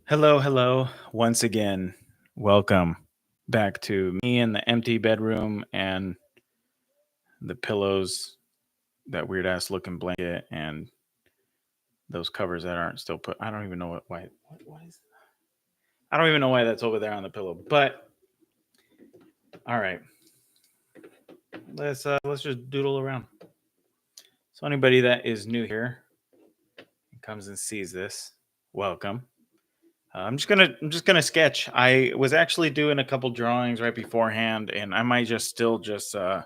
Hello, hello. Once again, welcome back to me in the empty bedroom and the pillows, that weird ass looking blanket, and those covers that aren't still put. I don't even know what is. I don't even know why that's over there on the pillow. But all right, let's just doodle around. So anybody that is new here and comes and sees this, welcome. I'm just gonna sketch. I was actually doing a couple drawings right beforehand, and I might just still just try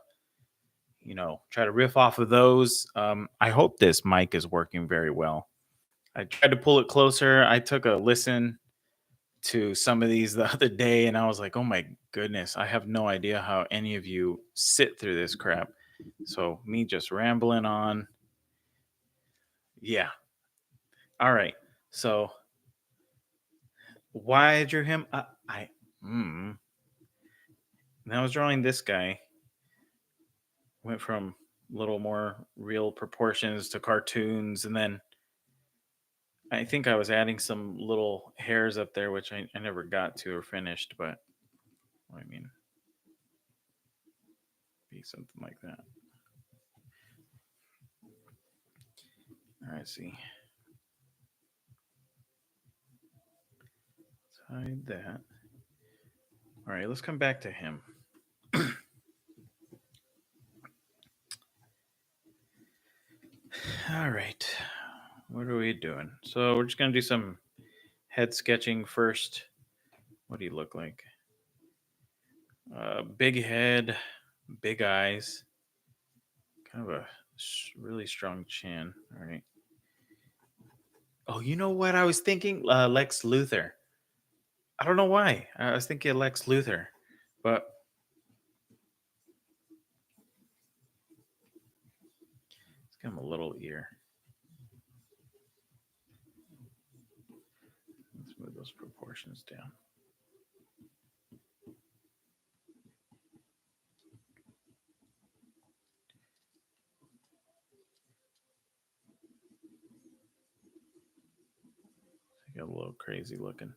to riff off of those. I hope this mic is working very well. I tried to pull it closer. I took a listen to some of these the other day, and I was like, oh my goodness, I have no idea how any of you sit through this crap. So, me just rambling on. Yeah. All right. So, why I drew him? Mm, and I was drawing this guy. Went from a little more real proportions to cartoons, and then I think I was adding some little hairs up there, which I never got to or finished, but I mean, be something like that. All right, see. Let's hide that. All right, let's come back to him. All right, what are we doing? So we're just gonna do some head sketching first. What do you look like? Big head, big eyes, kind of a really strong chin. All right. Oh, you know what I was thinking? Lex Luthor. I don't know why. I was thinking Lex Luthor, but let's give him a little ear. Let's move those proportions down. Got a little crazy looking.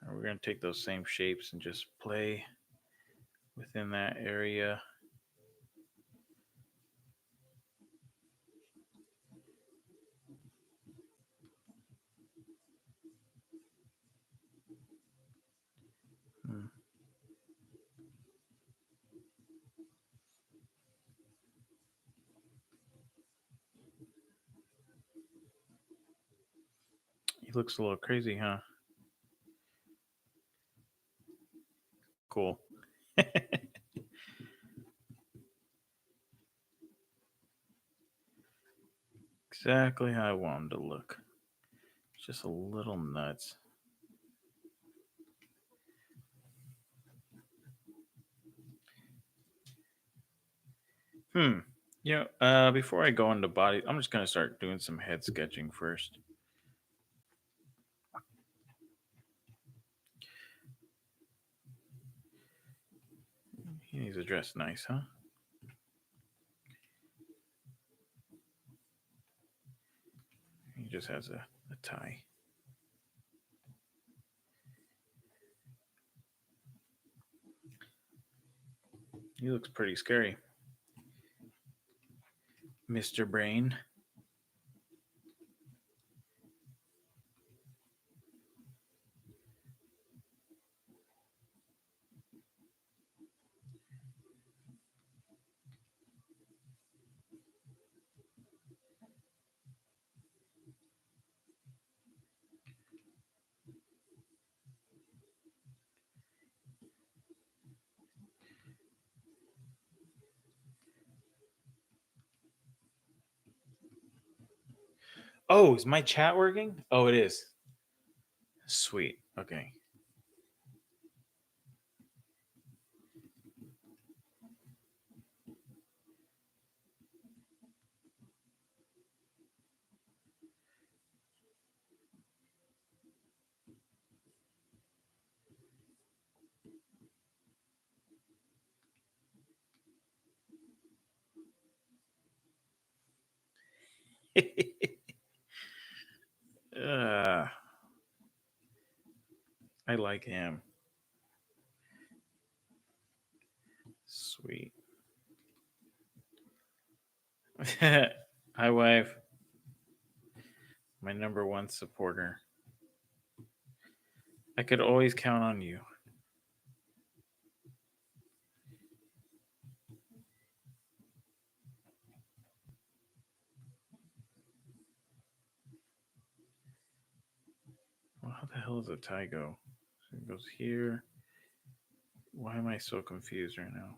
And we're going to take those same shapes and just play within that area. Hmm. He looks a little crazy, huh? Cool. Exactly how I want him to look. Just a little nuts. Before I go into body, I'm just going to start doing some head sketching first. He needs to dress nice, huh? He just has a tie. He looks pretty scary. Mr. Brain. Oh, is my chat working? Oh, it is. Sweet. Okay. uh, I like him. Sweet. Hi, wife. My number one supporter. I could always count on you. Well, how the hell does a tie go? So it goes here. Why am I so confused right now?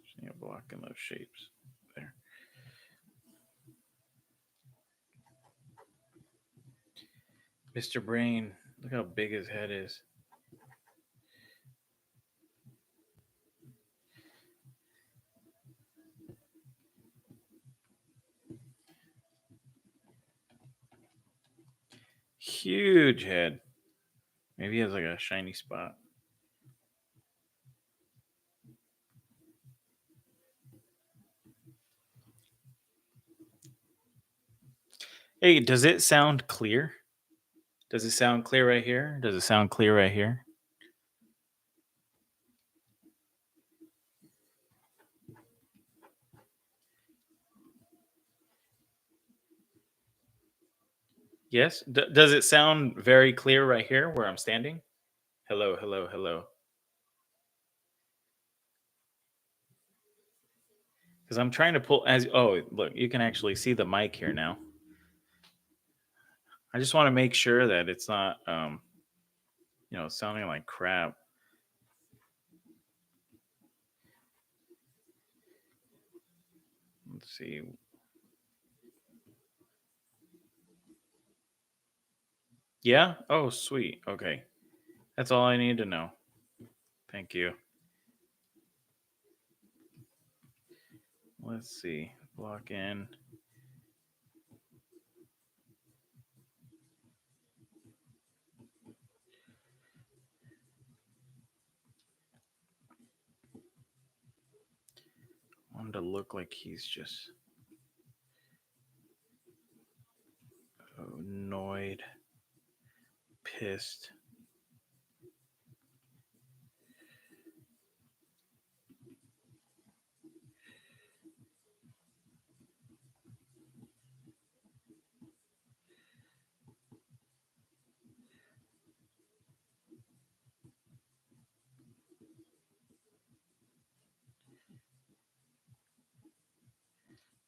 Just need to block in those shapes. There. Mr. Brain, look how big his head is. Huge head. Maybe he has like a shiny spot. Hey, does it sound clear? Does it sound clear right here? Does it sound clear right here? Yes. Does it sound very clear right here where I'm standing? Hello, hello, hello. Because I'm trying to pull as oh look, you can actually see the mic here now. I just want to make sure that it's not sounding like crap. Let's see. Yeah? Oh, sweet. Okay. That's all I need to know. Thank you. Let's see. Block in. I want him to look like he's just annoyed, pissed.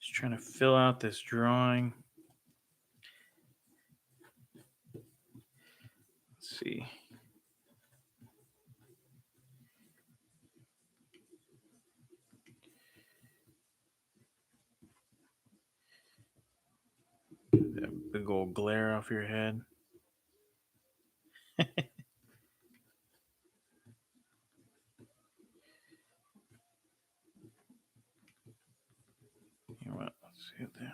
Just trying to fill out this drawing. Let's see. That big old glare off your head. You know what? Let's see that.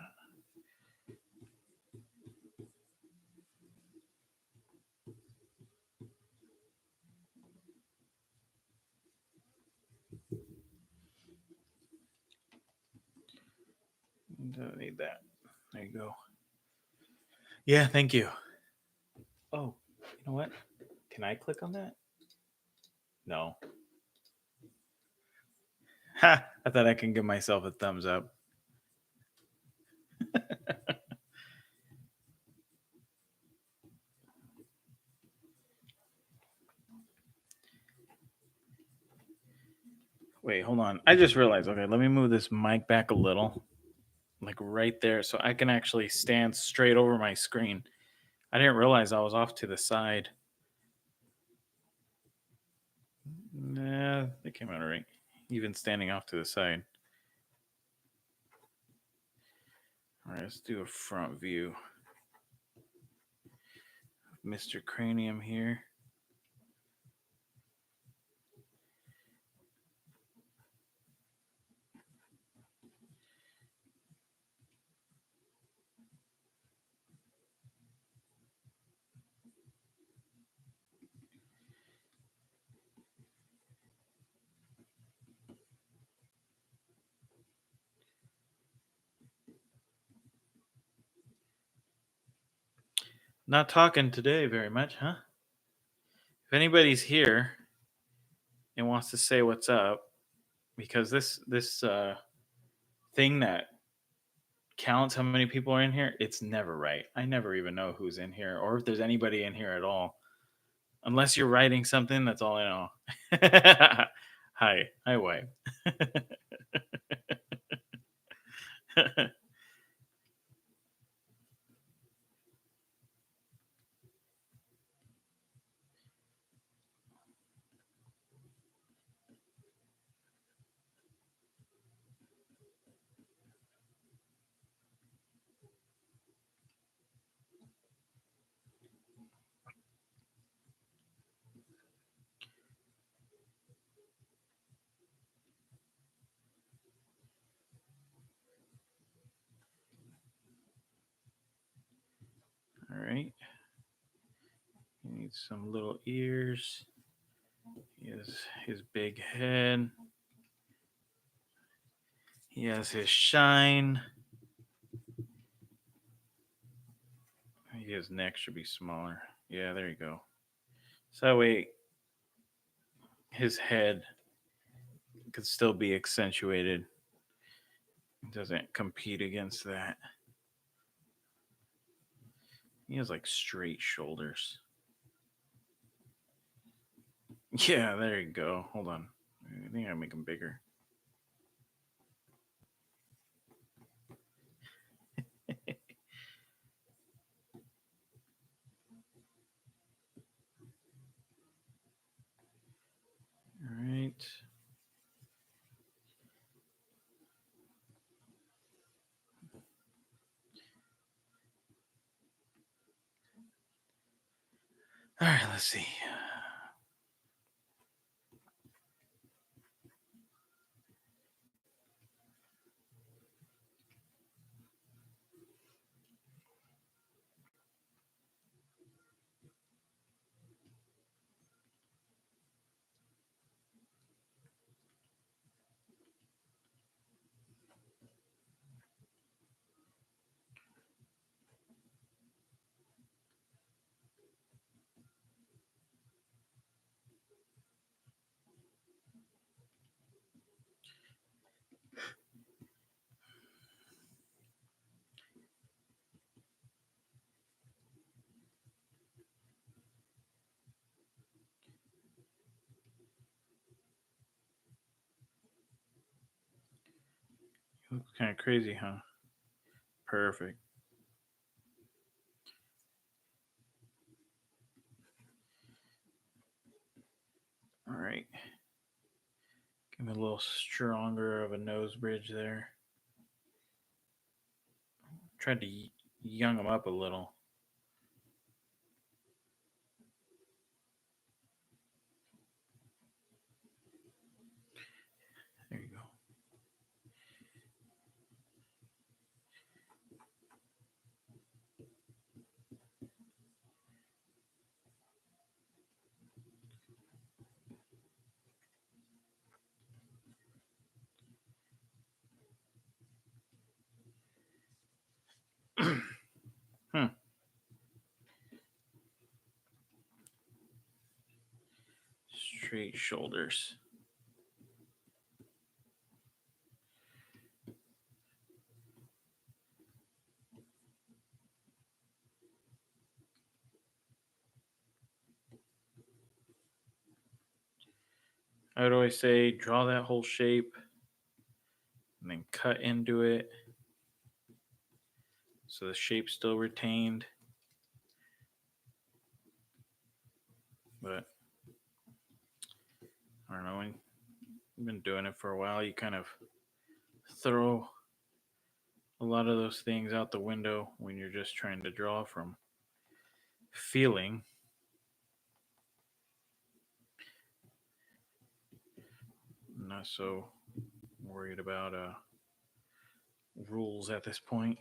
Don't need that. There you go. Yeah, thank you. Oh, you know what? Can I click on that? No. Ha! I thought I can give myself a thumbs up. Wait, hold on. I just realized. Okay, let me move this mic back a little, like right there, so I can actually stand straight over my screen. I didn't realize I was off to the side. Nah, they came out all right. Even standing off to the side. All right, let's do a front view. Mr. Cranium here. Not talking today very much, huh? If anybody's here and wants to say what's up, because this thing that counts how many people are in here, it's never right. I never even know who's in here or if there's anybody in here at all. Unless you're writing something, that's all I know. Hi, wife. All right. He needs some little ears. He has his big head. He has his shine. His neck should be smaller. Yeah, there you go. So that way his head could still be accentuated. It doesn't compete against that. He has like straight shoulders. Yeah, there you go. Hold on. I think I make him bigger. All right. All right, let's see. You look kind of crazy, huh? Perfect. All right. Give me a little stronger of a nose bridge there. Tried to young him up a little. There you go. Hmm. Straight shoulders. I would always say draw that whole shape and then cut into it so the shape's still retained. But I don't know, when you've been doing it for a while, you kind of throw a lot of those things out the window when you're just trying to draw from feeling. Not so worried about rules at this point.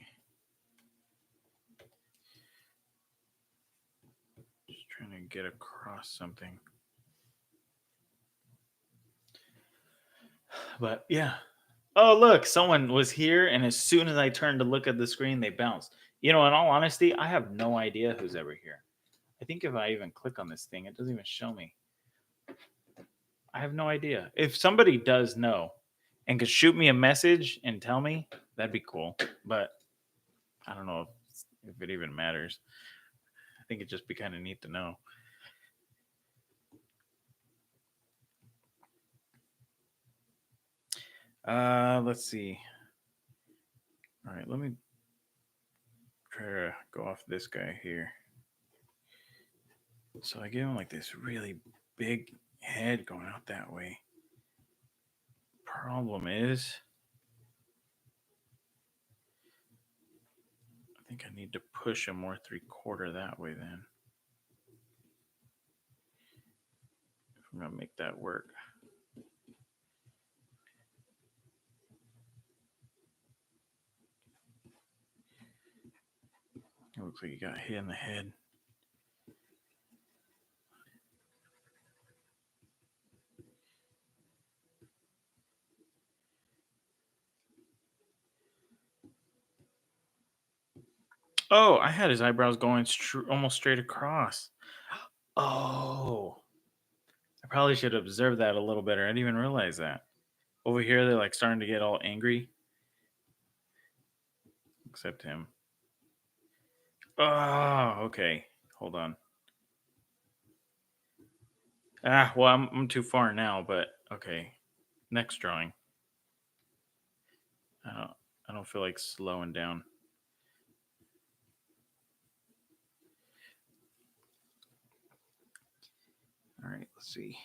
Just trying to get across something. But yeah. Oh, look, someone was here, and as soon as I turned to look at the screen, they bounced. You know, in all honesty, I have no idea who's ever here. I think if I even click on this thing, it doesn't even show me. I have no idea. If somebody does know and could shoot me a message and tell me, that'd be cool. But I don't know if it even matters. I think it'd just be kind of neat to know. Let's see. All right, let me try to go off this guy here. So I give him like this really big head going out that way. Problem is, I think I need to push him more 3/4 that way then. If I'm gonna make that work. It looks like he got hit in the head. Oh, I had his eyebrows going almost straight across. Oh, I probably should have observed that a little better. I didn't even realize that. Over here, they're like starting to get all angry, except him. Oh, okay. Hold on. Well, I'm too far now, but okay. Next drawing. I don't feel like slowing down. All right, let's see.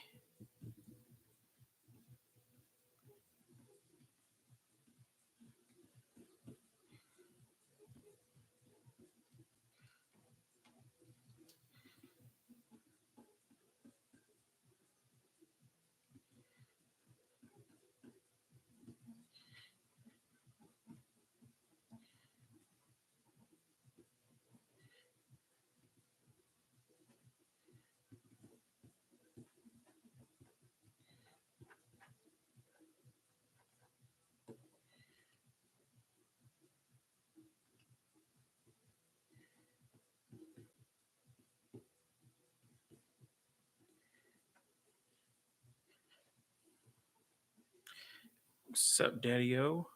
What's up, Daddy-O?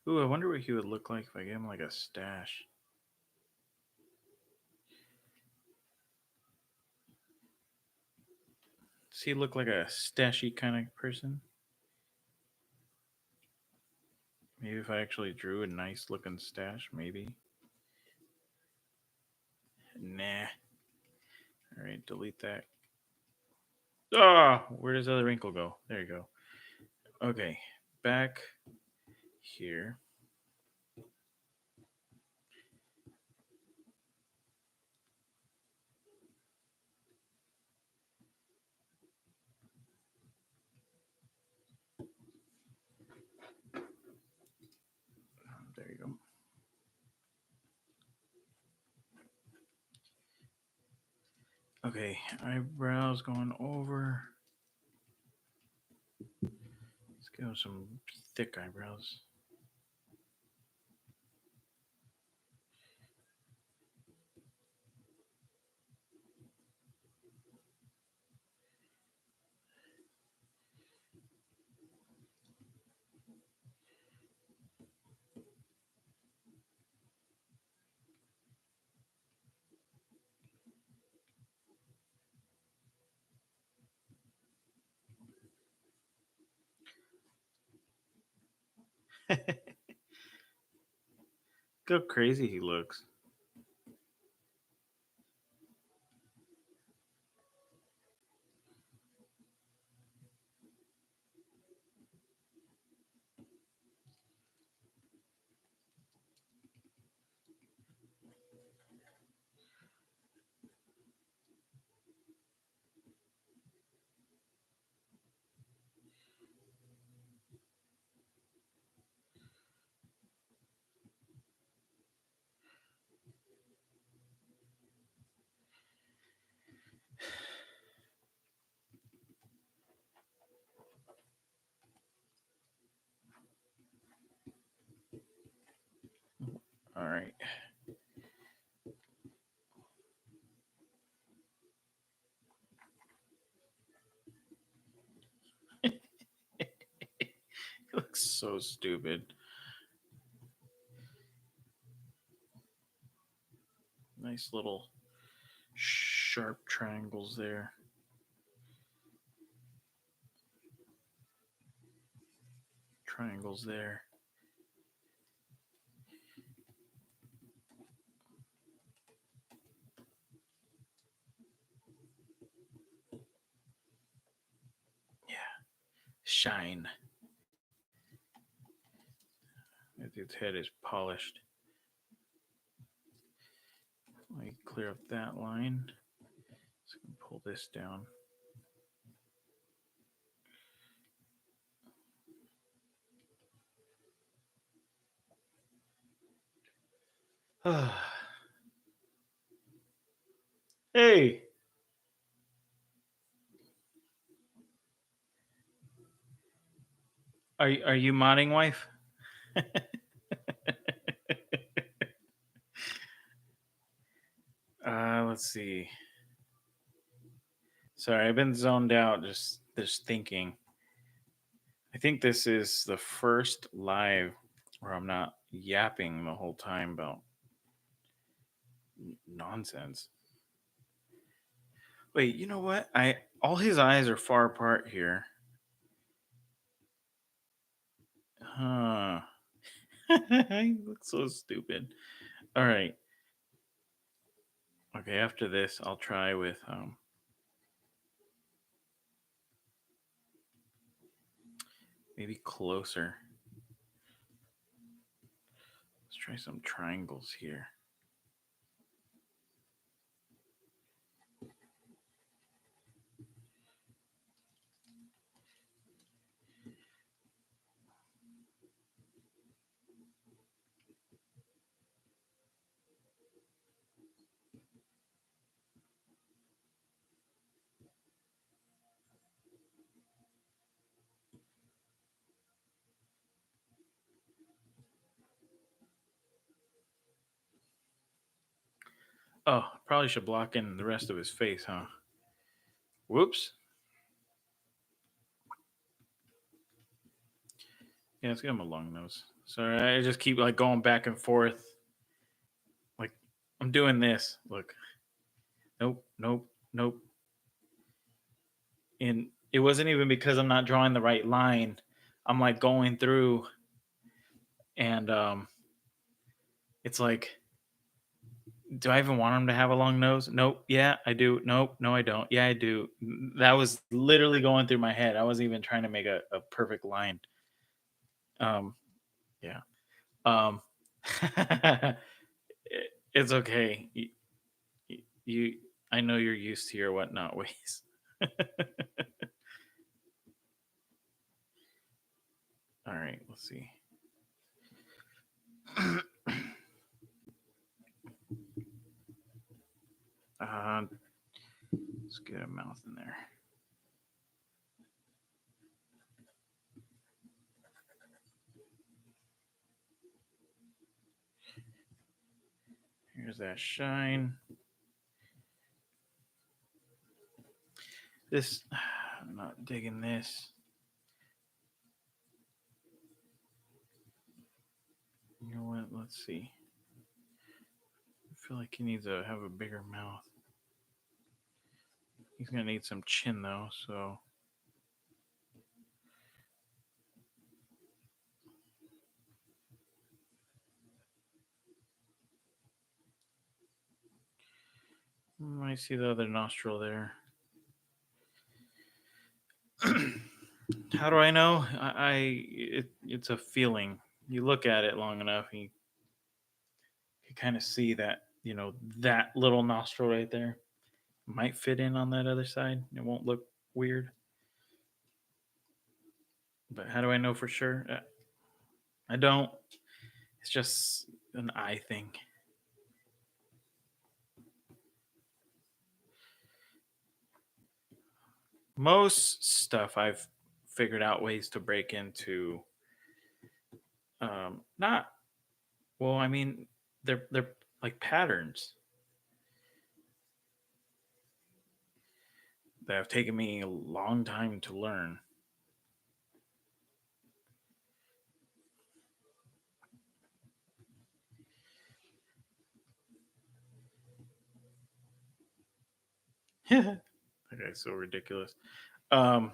Ooh, I wonder what he would look like if I gave him like a stash. Does he look like a stashy kind of person? Maybe if I actually drew a nice looking stash, maybe. Nah. All right, delete that. Oh, where does the other wrinkle go? There you go. Okay, back here. There you go. Okay, eyebrows going over. Let's give him some thick eyebrows. Look how crazy he looks. looks so stupid. Nice little sharp triangles there. Triangles there. Yeah. Shine. That dude's head is polished. Let me clear up that line. So I can pull this down. Hey, are you modding, wife? Let's see. Sorry, I've been zoned out just thinking. I think this is the first live where I'm not yapping the whole time about nonsense. Wait, you know what? I all his eyes are far apart here. Huh. He looks so stupid. All right. Okay, after this, I'll try with maybe closer. Let's try some triangles here. Oh, probably should block in the rest of his face, huh? Whoops. Yeah, let's give him a long nose. Sorry, I just keep like going back and forth. Like I'm doing this. Look. Nope, nope, nope. And it wasn't even because I'm not drawing the right line. I'm like going through and it's like, do I even want him to have a long nose? Nope. Yeah, I do. Nope. No, I don't. Yeah, I do. That was literally going through my head. I wasn't even trying to make a perfect line. Um, yeah. Um, it's okay. You, I know you're used to your whatnot ways. All right, let's see. Let's get a mouth in there. Here's that shine. This, I'm not digging this. You know what? Let's see. I feel like he needs to have a bigger mouth. He's gonna need some chin though, so. I see the other nostril there. How do I know? It's a feeling. You look at it long enough, and you kind of see that that little nostril right there might fit in on that other side. It won't look weird. But how do I know for sure? I don't. It's just an eye thing. Most stuff I've figured out ways to break into. Not well. I mean, they're like patterns that have taken me a long time to learn. Okay, so ridiculous. Um,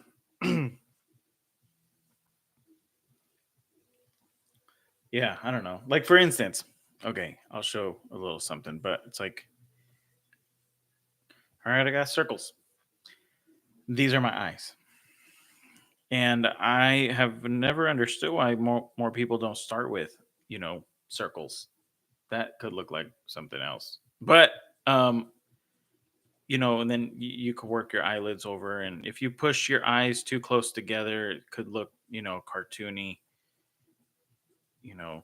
yeah, I don't know. Like for instance, okay, I'll show a little something, but it's like, all right, I got circles. These are my eyes, and I have never understood why more people don't start with circles. That could look like something else, but um, and then you could work your eyelids over, and if you push your eyes too close together, it could look cartoony,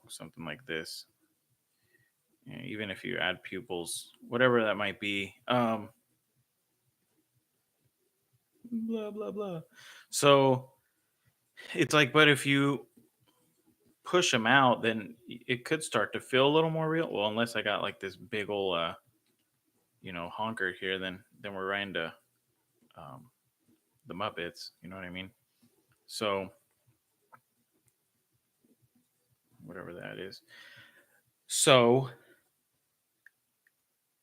something like this. Even if you add pupils, whatever that might be. Blah blah blah. So it's like, but if you push them out, then it could start to feel a little more real. Well, unless I got like this big old honker here, then we're right into um, the Muppets. You know what I mean? So whatever that is. So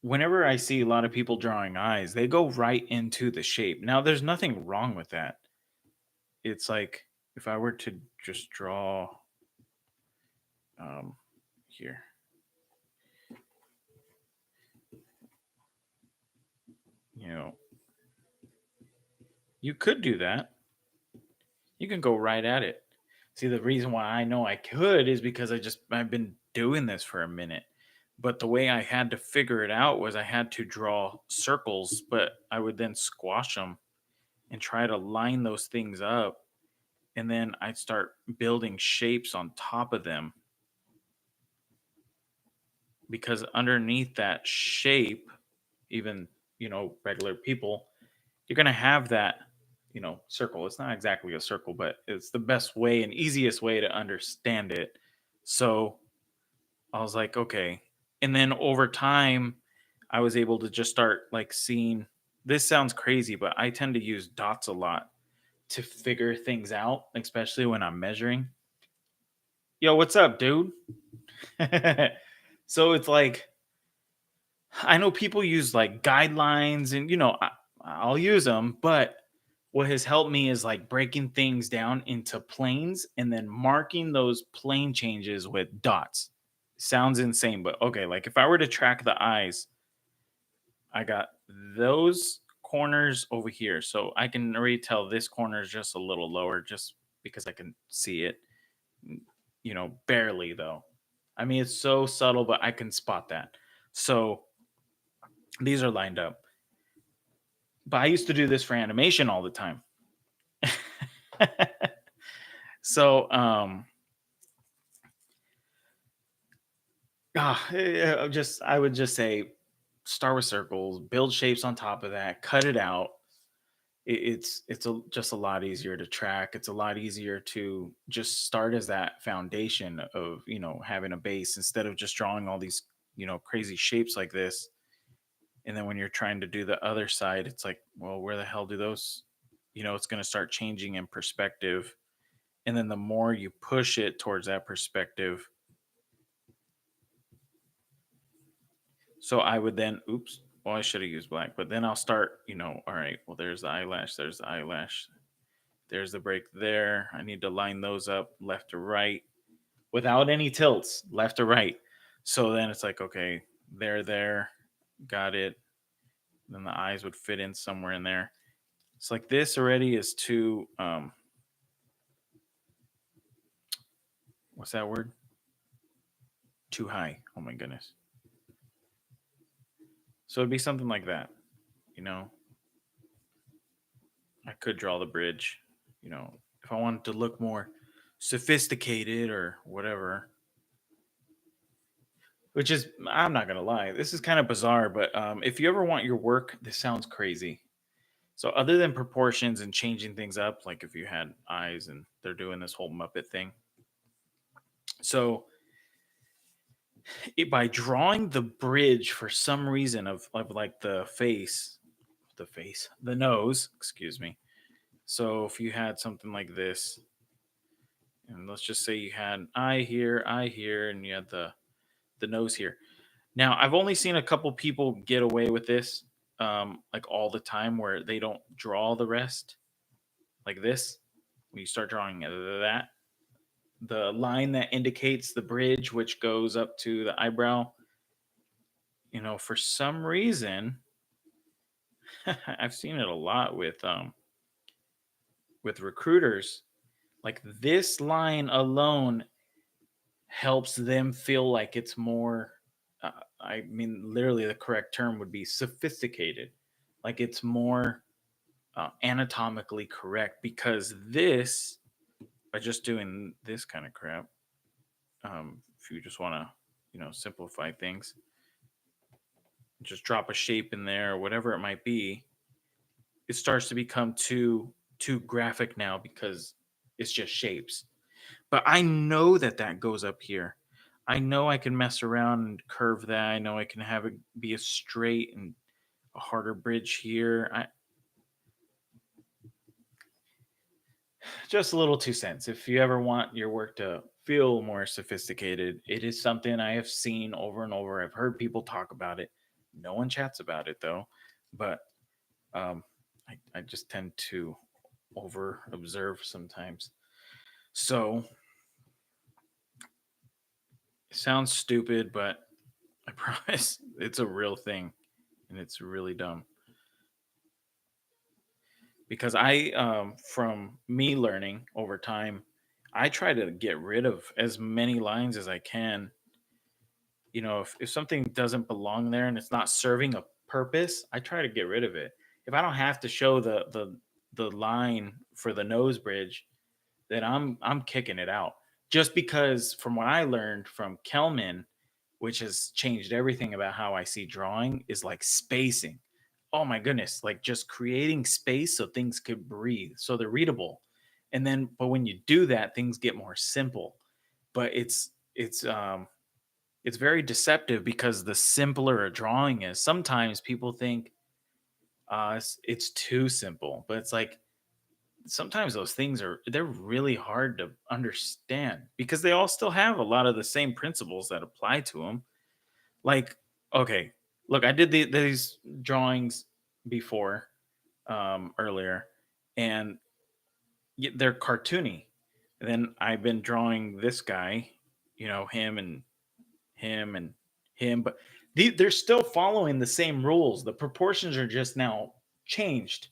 whenever I see a lot of people drawing eyes, they go right into the shape. Now, there's nothing wrong with that. It's like if I were to just draw here, you know, you could do that. You can go right at it. See, the reason why I know I could is because I've been doing this for a minute. But the way I had to figure it out was I had to draw circles, but I would then squash them and try to line those things up, and then I'd start building shapes on top of them, because underneath that shape, even regular people, you're going to have that circle. It's not exactly a circle, but it's the best way and easiest way to understand it. So I was like, okay. And then over time I was able to just start like seeing, this sounds crazy, but I tend to use dots a lot to figure things out, especially when I'm measuring. Yo, what's up, dude? So it's like, I know people use like guidelines, and I'll use them, but what has helped me is like breaking things down into planes and then marking those plane changes with dots. Sounds insane, but okay, like if I were to track the eyes, I got those corners over here. So I can already tell this corner is just a little lower just because I can see it, barely though. I mean, it's so subtle, but I can spot that. So these are lined up. But I used to do this for animation all the time. So, I would just say start with circles, build shapes on top of that, cut it out. Just a lot easier to track. It's a lot easier to just start as that foundation of having a base instead of just drawing all these crazy shapes like this. And then when you're trying to do the other side, it's like, well, where the hell do those? It's going to start changing in perspective, and then the more you push it towards that perspective. So I would then, oops, well, I should have used black, but then I'll start, all right, well, there's the eyelash, there's the break there. I need to line those up left to right without any tilts, left to right. So then it's like, okay, there, got it. Then the eyes would fit in somewhere in there. It's like this already is too, what's that word? Too high. Oh my goodness. So it'd be something like that, you know. I could draw the bridge, if I wanted to look more sophisticated or whatever. Which is, I'm not gonna lie, this is kind of bizarre, but if you ever want your work, this sounds crazy. So other than proportions and changing things up, like if you had eyes and they're doing this whole Muppet thing, so by drawing the bridge for some reason of like the nose, excuse me. So if you had something like this, and let's just say you had eye here, and you had the nose here. Now, I've only seen a couple people get away with this. like all the time where they don't draw the rest like this. When you start drawing that, the line that indicates the bridge, which goes up to the eyebrow, for some reason, I've seen it a lot with recruiters. Like this line alone helps them feel like it's more. I mean, literally, the correct term would be sophisticated. Like it's more anatomically correct because this, by just doing this kind of crap, if you just want to, simplify things, just drop a shape in there or whatever it might be, it starts to become too graphic now because it's just shapes. But I know that that goes up here. I know I can mess around and curve that. I know I can have it be a straight and a harder bridge here. Just a little 2 cents. If you ever want your work to feel more sophisticated, it is something I have seen over and over. I've heard people talk about it. No one chats about it though. But um, I just tend to over observe sometimes. So it sounds stupid, but I promise it's a real thing and it's really dumb. Because from me learning over time, I try to get rid of as many lines as I can. If something doesn't belong there and it's not serving a purpose, I try to get rid of it. If I don't have to show the line for the nose bridge, then I'm kicking it out. Just because from what I learned from Kelman, which has changed everything about how I see drawing, is like spacing. Oh my goodness, like just creating space so things could breathe, so they're readable. And then but when you do that, things get more simple. But it's very deceptive because the simpler a drawing is, sometimes people think it's too simple, but it's like sometimes those things they're really hard to understand because they all still have a lot of the same principles that apply to them. Like, okay, look, I did these drawings before, earlier, and they're cartoony. And then I've been drawing this guy, him and him and him, but they're still following the same rules. The proportions are just now changed,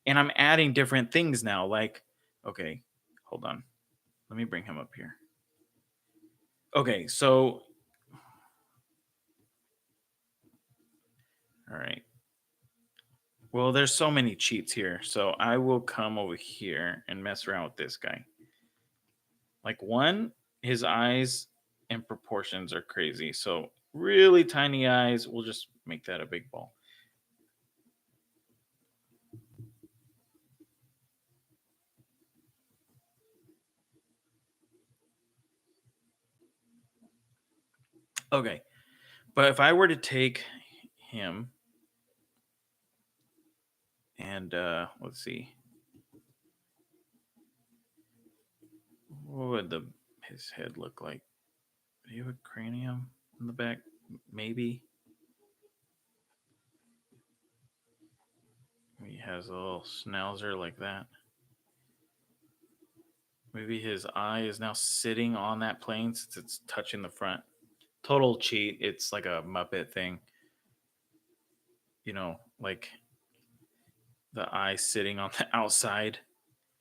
and I'm adding different things now. Like, okay, hold on, let me bring him up here. Okay, so all right. Well, there's so many cheats here, so I will come over here and mess around with this guy. Like one, his eyes and proportions are crazy. So really tiny eyes, we'll just make that a big ball. Okay. But if I were to take him and let's see. What would his head look like? Do you have a cranium in the back? Maybe. He has a little schnauzer like that. Maybe his eye is now sitting on that plane since it's touching the front. Total cheat. It's like a Muppet thing. Like the eye sitting on the outside.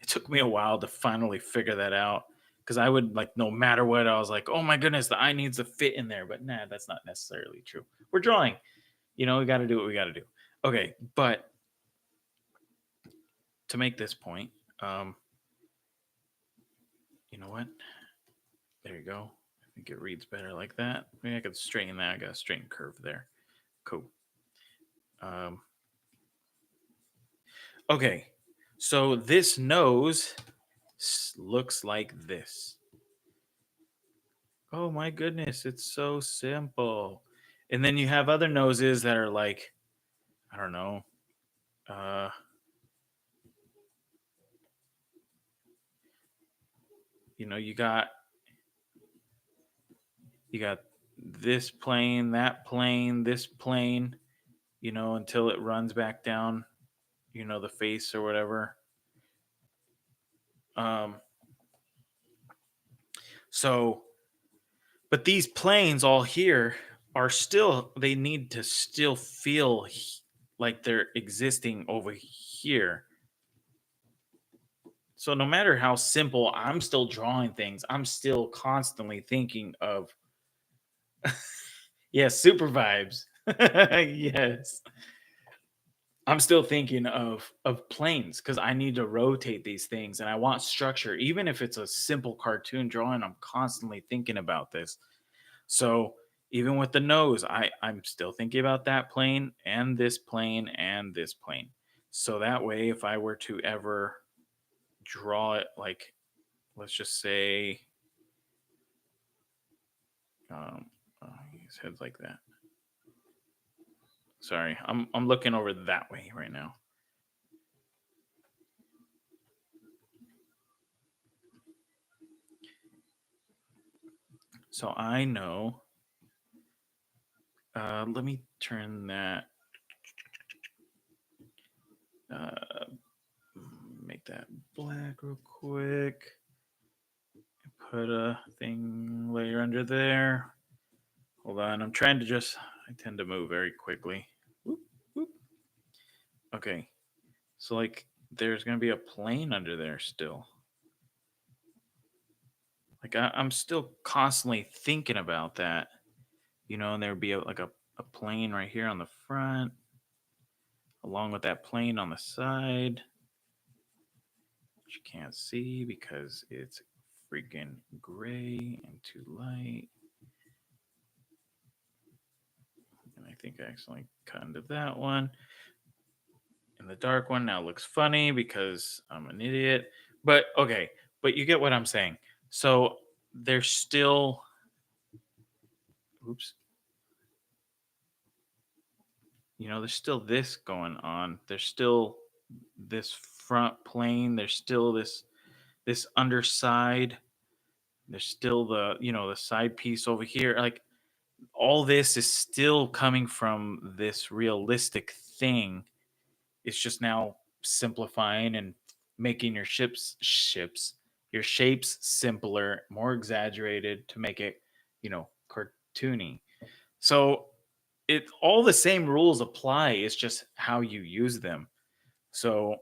It took me a while to finally figure that out because I would, like, no matter what, I was like, oh my goodness, the eye needs to fit in there. But nah, that's not necessarily true. We're drawing. We got to do what we got to do. Okay, but to make this point, um, you know what? There you go. I think it reads better like that. Maybe I could straighten that. I got a straight curve there. Cool. Um, okay, so this nose looks like this. Oh my goodness, it's so simple. And then you have other noses that are like, I don't know. Uh, you know, you got this plane, that plane, this plane. until it runs back down, the face or whatever. Um, so, but these planes all here are still, they need to still feel like they're existing over here. So no matter how simple, I'm still drawing things. I'm still constantly thinking of, yes, super vibes. Yes. I'm still thinking of planes because I need to rotate these things and I want structure. Even if it's a simple cartoon drawing, I'm constantly thinking about this. So even with the nose, I'm still thinking about that plane and this plane and this plane. So that way, if I were to ever draw it, like, let's just say, um, his head's like that. Sorry, I'm looking over that way right now. So I know. Let me turn that. Uh, make that black real quick. Put a thing layer under there. Hold on, I'm trying to just. I tend to move very quickly. Whoop, whoop. Okay, so like there's gonna be a plane under there still. Like I'm still constantly thinking about that, and there would be a plane right here on the front, along with that plane on the side, which you can't see because it's freaking gray and too light. And I think I accidentally cut into that one. And the dark one now looks funny because I'm an idiot. But okay, but you get what I'm saying. So there's still, oops, there's still this going on. There's still this front plane. There's still this underside. There's still the side piece over here. Like all this is still coming from this realistic thing. It's just now simplifying and making your shapes simpler, more exaggerated to make it, cartoony. So it all the same rules apply. It's just how you use them. So,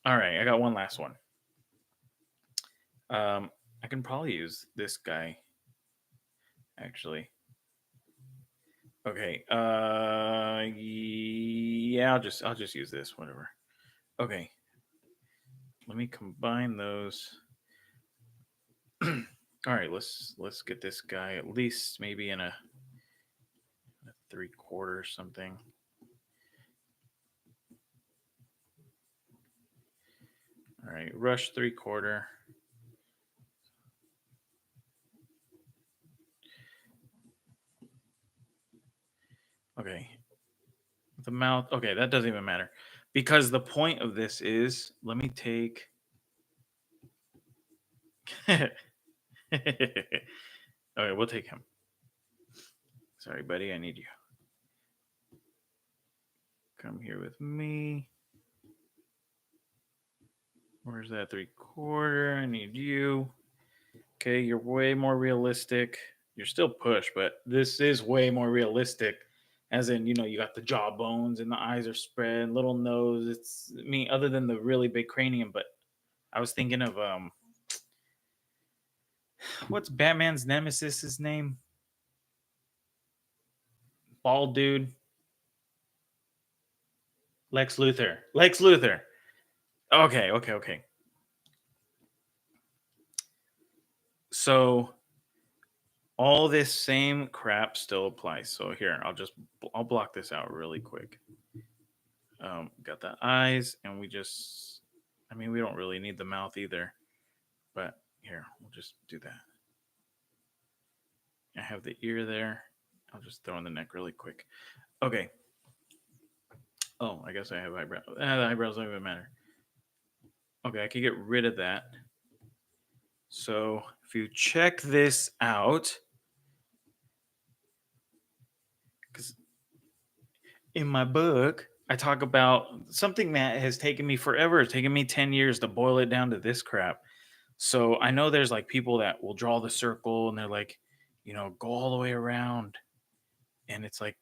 all right, I got one last one. I can probably use this guy actually. Okay. Yeah, I'll just use this. Whatever. Okay. Let me combine those. All right. Let's get this guy at least maybe in a 3/4 something. All right. Rush 3/4. Okay. The mouth. Okay, that doesn't even matter because the point of this is let me take. Okay, we'll take him. Sorry, buddy. I need you. Come here with me. Where's that 3/4? I need you. Okay, you're way more realistic. You're still push, but this is way more realistic. As in, you got the jawbones and the eyes are spread, little nose. It's me, other than the really big cranium. But I was thinking of what's Batman's nemesis's name? Bald dude. Lex Luthor. Lex Luthor. Okay, okay, okay. So all this same crap still applies. So here, I'll block this out really quick. Got the eyes, and we don't really need the mouth either. But here, we'll just do that. I have the ear there. I'll just throw in the neck really quick. Okay. Oh, I guess I have eyebrows. The eyebrows don't even matter. Okay, I can get rid of that. So if you check this out, because in my book, I talk about something that has taken me forever. It's taken me 10 years to boil it down to this crap. So I know there's like people that will draw the circle and they're like, go all the way around. And it's like,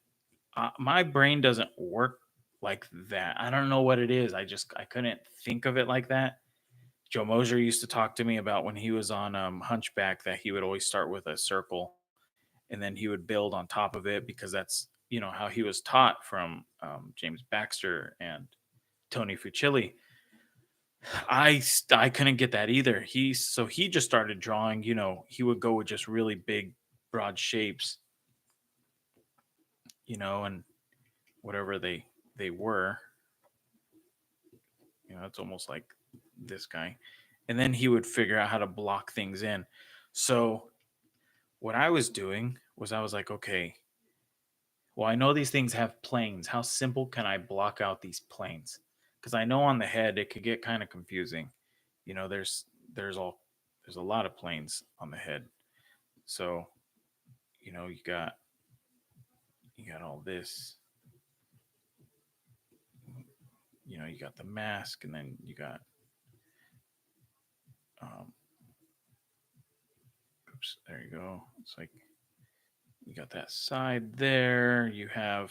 my brain doesn't work like that. I don't know what it is. I couldn't think of it like that. Joe Mosier used to talk to me about when he was on Hunchback that he would always start with a circle and then he would build on top of it because that's how he was taught from James Baxter and Tony Fucilli. I couldn't get that either. He just started drawing. He would go with just really big, broad shapes. And whatever they were. It's almost like this guy, and then he would figure out how to block things in. So what I was doing was I was like, okay, well, I know these things have planes. How simple can I block out these planes? Because I know on the head it could get kind of confusing. There's there's all there's a lot of planes on the head. So you got all this. You got the mask, and then you got um, oops, there you go. It's like you got that side there. You have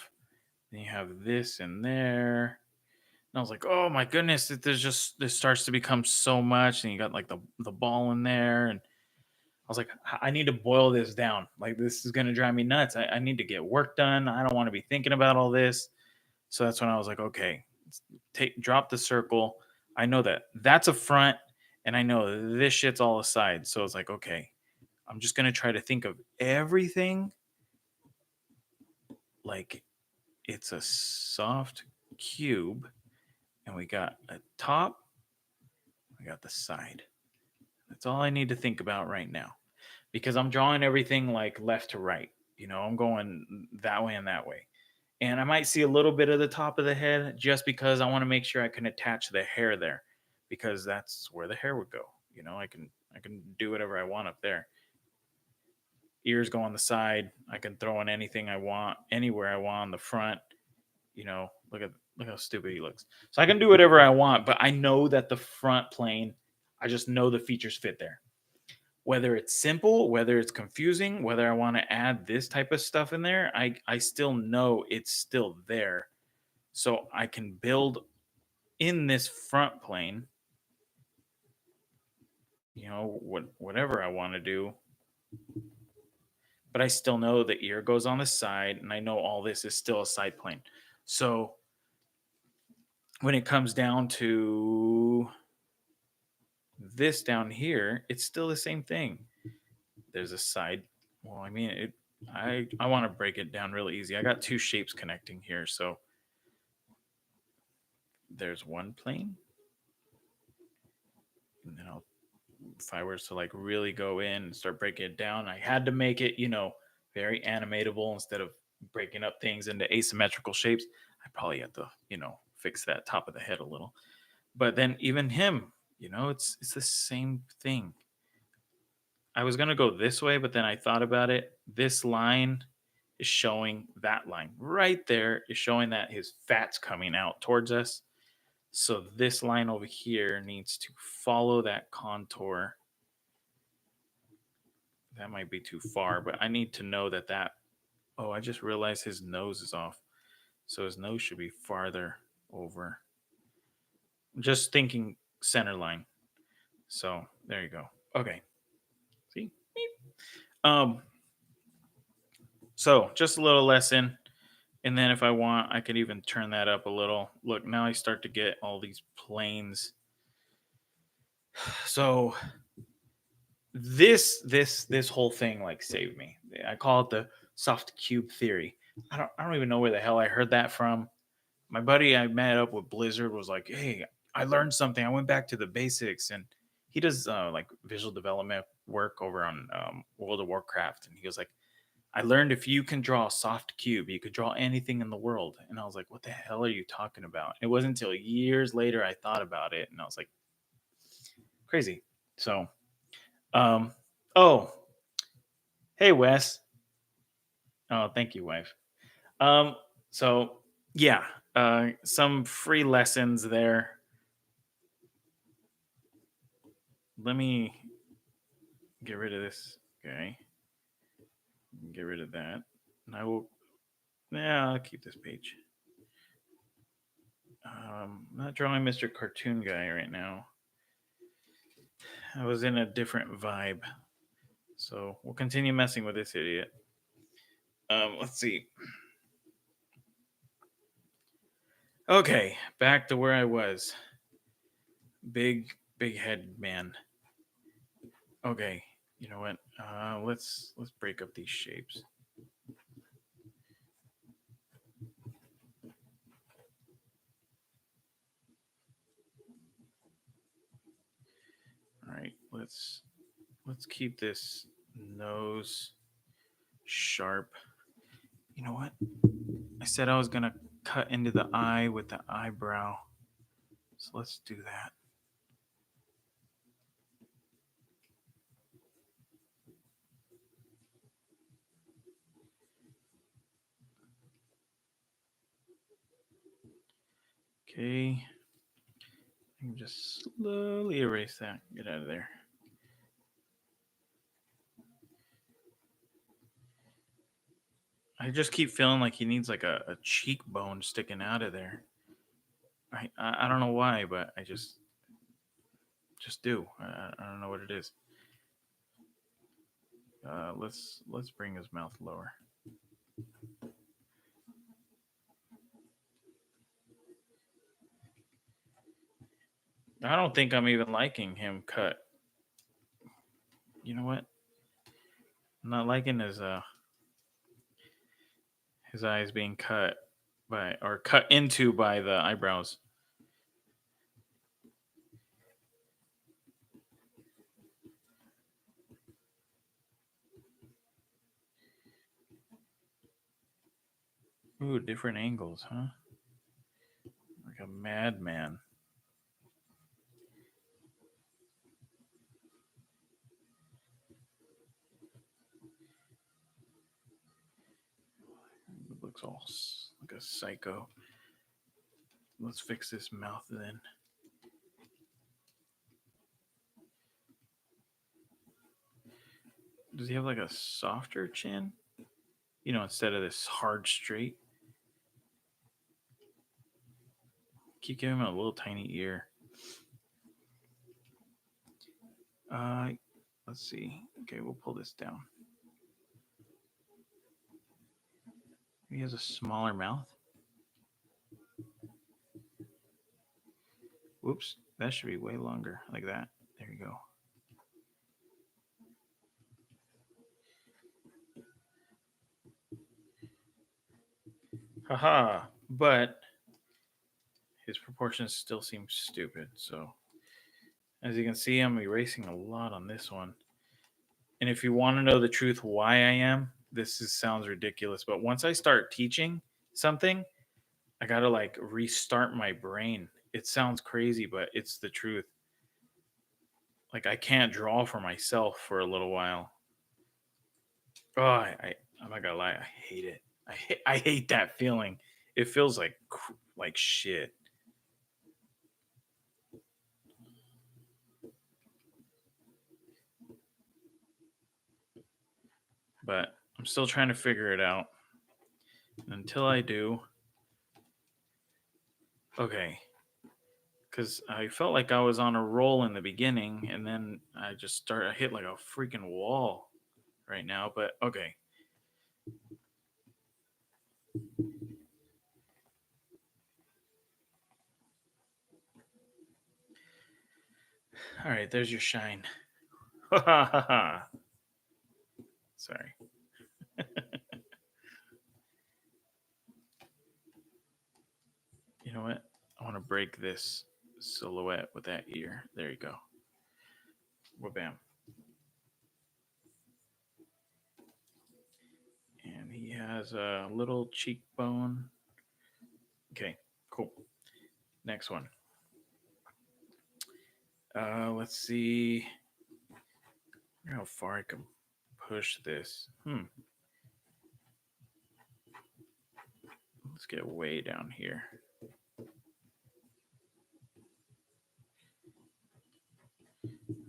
this in there. And I was like, oh my goodness, this starts to become so much. And you got like the ball in there. And I was like, I need to boil this down. Like this is gonna drive me nuts. I need to get work done. I don't want to be thinking about all this. So that's when I was like, okay, drop the circle. I know that that's a front, and I know this shit's all a side. So it's like, okay, I'm just gonna try to think of everything like it's a soft cube, and we got a top, we got the side. That's all I need to think about right now because I'm drawing everything like left to right. I'm going that way and that way. And I might see a little bit of the top of the head just because I want to make sure I can attach the hair there because that's where the hair would go. I can do whatever I want up there. Ears go on the side. I can throw in anything I want anywhere I want on the front. Look how stupid he looks. So I can do whatever I want, but I know that the front plane, I just know the features fit there. Whether it's simple, whether it's confusing, whether I want to add this type of stuff in there, I still know it's still there. So I can build in this front plane, whatever I want to do, but I still know the ear goes on the side and I know all this is still a side plane. So when it comes down to this down here, it's still the same thing. There's a side. Well, I mean, I want to break it down really easy. I got two shapes connecting here. So there's one plane. And then if I were to like really go in and start breaking it down, I had to make it, very animatable instead of breaking up things into asymmetrical shapes. I probably have to, fix that top of the head a little. But then even him, it's the same thing. I was gonna go this way, but then I thought about it. This line is showing that line right there is showing that his fat's coming out towards us. So this line over here needs to follow that contour. That might be too far, but I need to know that. Oh, I just realized his nose is off. So his nose should be farther over. Just thinking center line. So there you go. Okay. See? Um, so just a little lesson. And then if I want, I could even turn that up a little. Look, now I start to get all these planes. So this whole thing like saved me. I call it the soft cube theory. I don't even know where the hell I heard that from. My buddy I met up with Blizzard was like, "Hey, I learned something. I went back to the basics." And he does like visual development work over on World of Warcraft, and he goes like, I learned if you can draw a soft cube, you could draw anything in the world. And I was like, what the hell are you talking about? It wasn't until years later I thought about it and I was like, crazy. So, um, oh, hey, Wes. Oh, thank you, wife. Um, so Yeah, some free lessons there. Let me get rid of this guy. Get rid of that. And I will. Yeah, I'll keep this page. I'm not drawing Mr. Cartoon Guy right now. I was in a different vibe. So we'll continue messing with this idiot. Let's see. Okay, back to where I was. Big head man. Okay, you know what? Let's break up these shapes. All right, let's keep this nose sharp. You know what? I said I was gonna cut into the eye with the eyebrow. So let's do that. Okay. I can just slowly erase that. Get out of there. I just keep feeling like he needs like a cheekbone sticking out of there. I don't know why, but I just do. I don't know what it is. Let's bring his mouth lower. I don't think I'm even liking him cut. You know what? I'm not liking his eyes being cut by or cut into by the eyebrows. Ooh, different angles, huh? Like a madman. It looks all like a psycho. Let's fix this mouth then. Does he have like a softer chin? You know, instead of this hard straight. Keep giving him a little tiny ear. Uh, let's see. Okay, we'll pull this down. He has a smaller mouth. Whoops, that should be way longer, like that. There you go. Haha. But his proportions still seem stupid. So, as you can see, I'm erasing a lot on this one. And if you want to know the truth why I am, sounds ridiculous. But once I start teaching something, I got to like restart my brain. It sounds crazy, but it's the truth. Like I can't draw for myself for a little while. I'm not gonna lie, I hate it. I hate that feeling. It feels like shit. But I'm still trying to figure it out. Until I do, okay. Because I felt like I was on a roll in the beginning, and then I hit like a freaking wall right now. But okay, all right. There's your shine. Ha ha ha ha. Sorry. You know what? I want to break this silhouette with that ear. There you go. Well, bam. And he has a little cheekbone. Okay, cool. Next one. Let's see how far I can push this. Let's get way down here.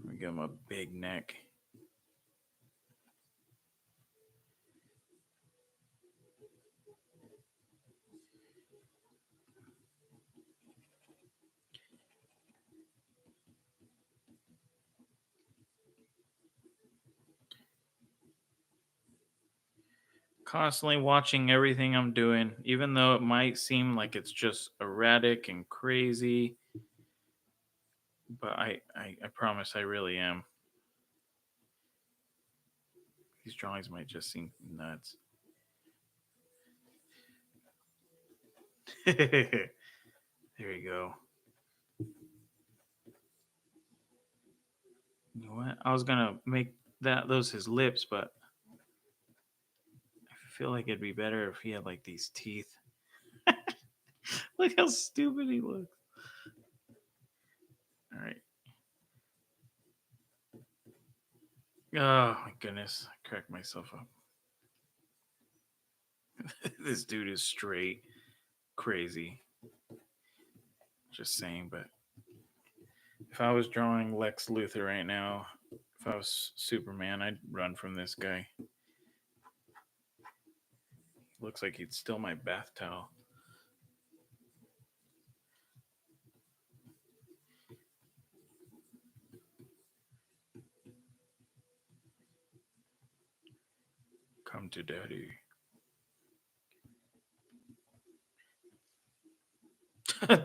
We give him a big neck. Constantly watching everything I'm doing, even though it might seem like it's just erratic and crazy. But I promise I really am. These drawings might just seem nuts. There you go. You know what? I was gonna make those his lips, but I feel like it'd be better if he had like these teeth. Look how stupid he looks. All right. Oh my goodness. I cracked myself up. This dude is straight crazy. Just saying, but if I was drawing Lex Luthor right now, if I was Superman, I'd run from this guy. Looks like he'd steal my bath towel. Come to daddy.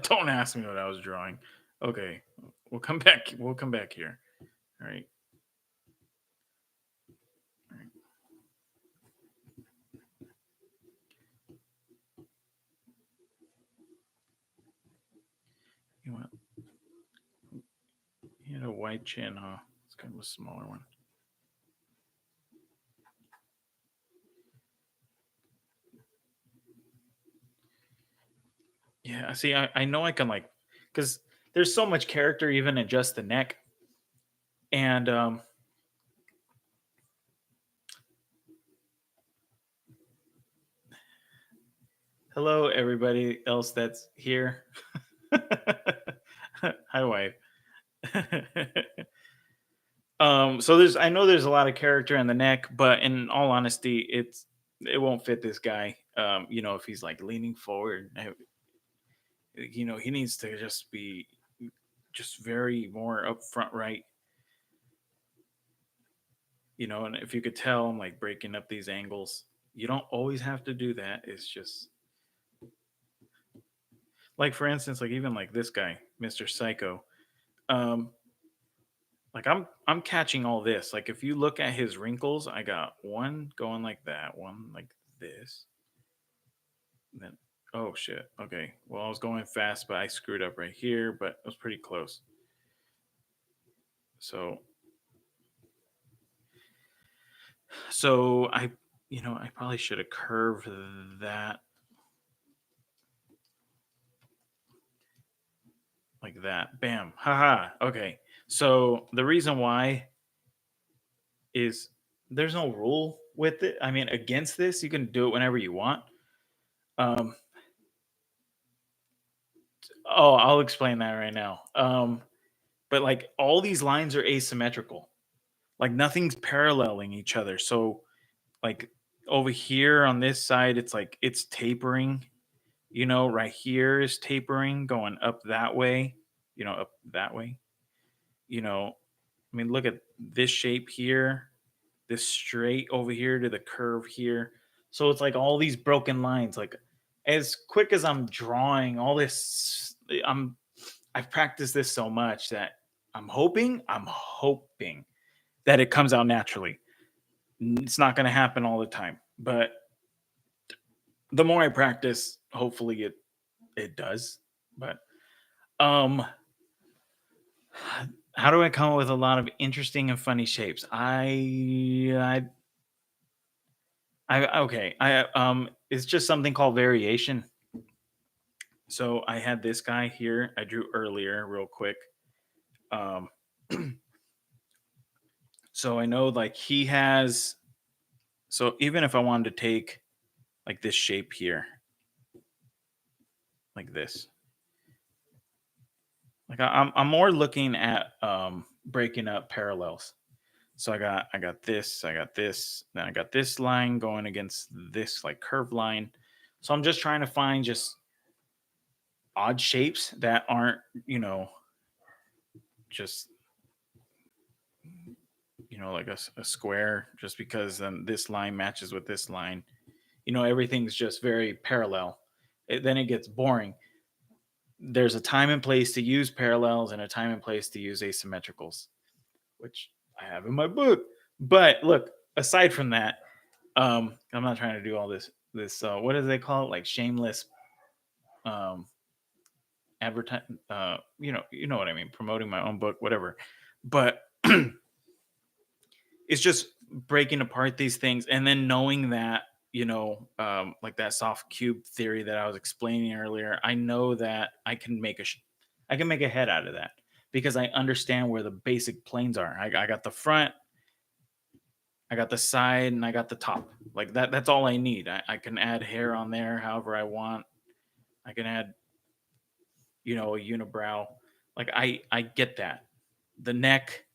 Don't ask me what I was drawing. Okay, we'll come back. We'll come back here. All right. All right. You want? He had a white chin, huh? It's kind of a smaller one. Yeah. See, I know I can like, because there's so much character even in just the neck, and hello everybody else that's here. Hi, wife. So I know there's a lot of character in the neck, but in all honesty, it won't fit this guy. If he's like leaning forward, he needs to just be just very more up front right. And if you could tell, I'm like breaking up these angles. You don't always have to do that. It's just like, for instance, like even like this guy, Mr. Psycho. Um, like I'm catching all this. Like if you look at his wrinkles, I got one going like that, one like this. Then, oh shit. Okay. Well, I was going fast, but I screwed up right here, but it was pretty close. So, so I probably should have curved that like that. Bam. Haha. Okay. So the reason why is there's no rule with it. I mean, against this, you can do it whenever you want. Um, oh, I'll explain that right now. But like all these lines are asymmetrical. Like nothing's paralleling each other. So like over here on this side, it's like it's tapering. Right here is tapering, going up that way. Up that way. I mean, look at this shape here, this straight over here to the curve here. So it's like all these broken lines. Like as quick as I'm drawing all this, I've practiced this so much that I'm hoping that it comes out naturally. It's not going to happen all the time, but the more I practice, hopefully it does. But um how do I come up with a lot of interesting and funny shapes? I okay. It's just something called variation. So I had this guy here I drew earlier real quick. Um so I know like he has, so even if I wanted to take like this shape here, like this. Like I'm more looking at breaking up parallels. So I got this, then I got this line going against this like curved line. So I'm just trying to find just odd shapes that aren't, you know, just like a square just because then this line matches with this line. Everything's just very parallel. Then it gets boring. There's a time and place to use parallels and a time and place to use asymmetricals, which I have in my book. But look, aside from that, I'm not trying to do all this what do they call it, like shameless um advertise you know what I mean, promoting my own book, whatever. But it's just breaking apart these things and then knowing that, like that soft cube theory that I was explaining earlier. I know that I can make a head out of that because I understand where the basic planes are. I got the front, I got the side, and I got the top. Like that's all I need. I can add hair on there however I want. I can add, a unibrow. Like I get that. The neck,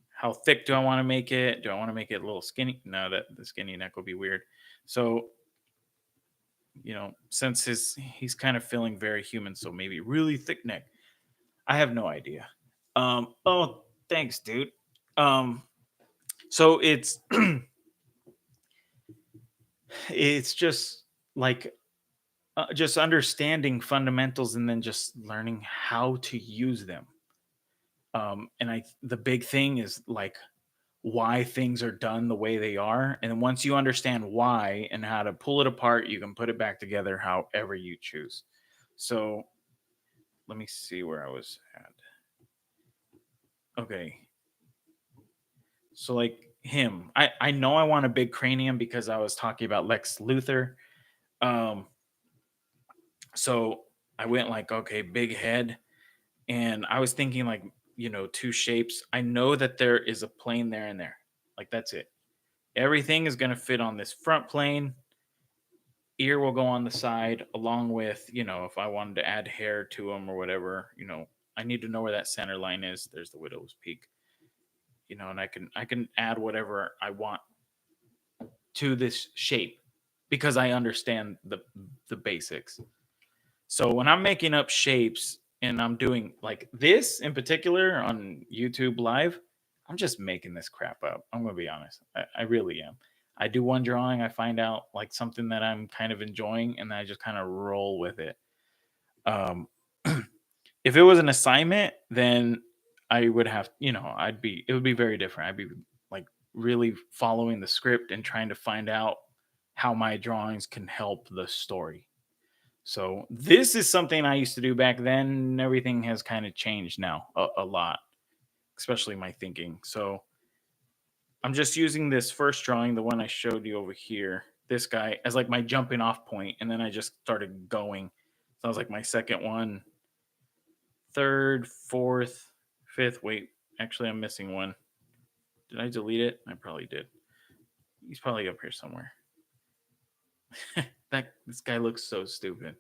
how thick do I want to make it? Do I want to make it a little skinny? No, that the skinny neck will be weird. So, since he's kind of feeling very human, so maybe really thick neck. I have no idea. Oh, thanks, dude. Um, so it's just like just understanding fundamentals and then just learning how to use them. And the big thing is like why things are done the way they are. And once you understand why and how to pull it apart, you can put it back together however you choose. So let me see where I was at. Okay. So like him, I know I want a big cranium because I was talking about Lex Luthor. Um, so I went like, okay, big head. And I was thinking like, two shapes. I know that there is a plane there and there. Like that's it. Everything is going to fit on this front plane. Ear will go on the side along with, if I wanted to add hair to them or whatever, I need to know where that center line is. There's the widow's peak, and I can add whatever I want to this shape because I understand the basics. So when I'm making up shapes and I'm doing like this in particular on YouTube Live, I'm just making this crap up. I'm gonna be honest. I really am. I do one drawing, I find out like something that I'm kind of enjoying, and then I just kind of roll with it. Um, if it was an assignment, then I would have, it would be very different. I'd be like really following the script and trying to find out how my drawings can help the story. So this is something I used to do back then. Everything has kind of changed now a lot, especially my thinking. So I'm just using this first drawing, the one I showed you over here, this guy as like my jumping off point, and then I just started going. So I was like my second one, third, fourth, fifth. Wait, actually, I'm missing one. Did I delete it? I probably did. He's probably up here somewhere. This guy looks so stupid.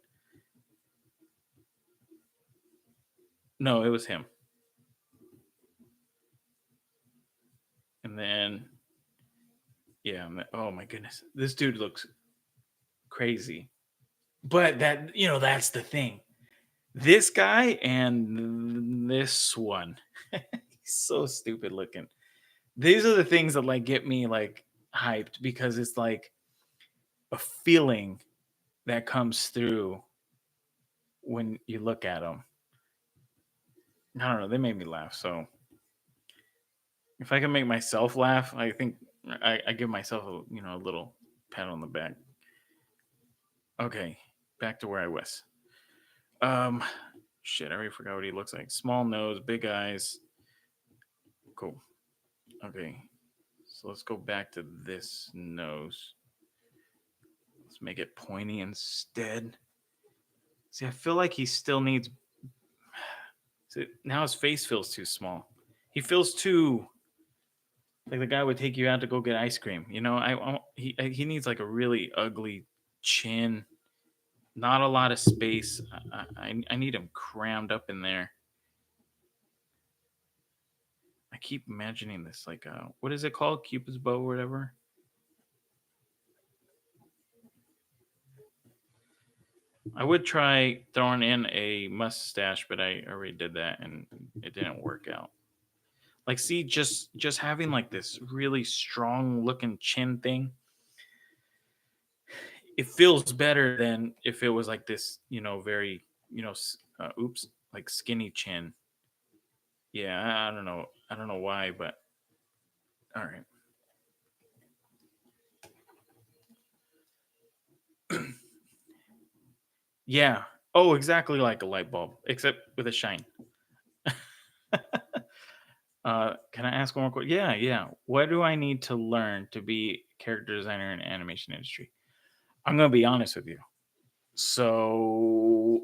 No, it was him. And then, yeah, oh my goodness, this dude looks crazy. But that's the thing. This guy and this one, he's so stupid looking. These are the things that like get me like hyped because it's like a feeling that comes through when you look at them. I don't know. They made me laugh. So if I can make myself laugh, I think I give myself a little pat on the back. Okay, back to where I was. Um, shit, I already forgot what he looks like. Small nose, big eyes. Cool. Okay, so let's go back to this nose. Let's make it pointy instead. See, I feel like he still needs. See, now his face feels too small. He feels too like the guy would take you out to go get ice cream. He needs like a really ugly chin, not a lot of space. I need them crammed up in there. I keep imagining this like what is it called? Cupid's bow or whatever. I would try throwing in a mustache, but I already did that and it didn't work out. Like, see, just having like this really strong looking chin thing, it feels better than if it was like this, very, oops, like skinny chin. Yeah, I don't know. I don't know why, but all right. Yeah. Oh, exactly like a light bulb, except with a shine. Can I ask one more question? Yeah, yeah. What do I need to learn to be a character designer in the animation industry? I'm gonna be honest with you. So,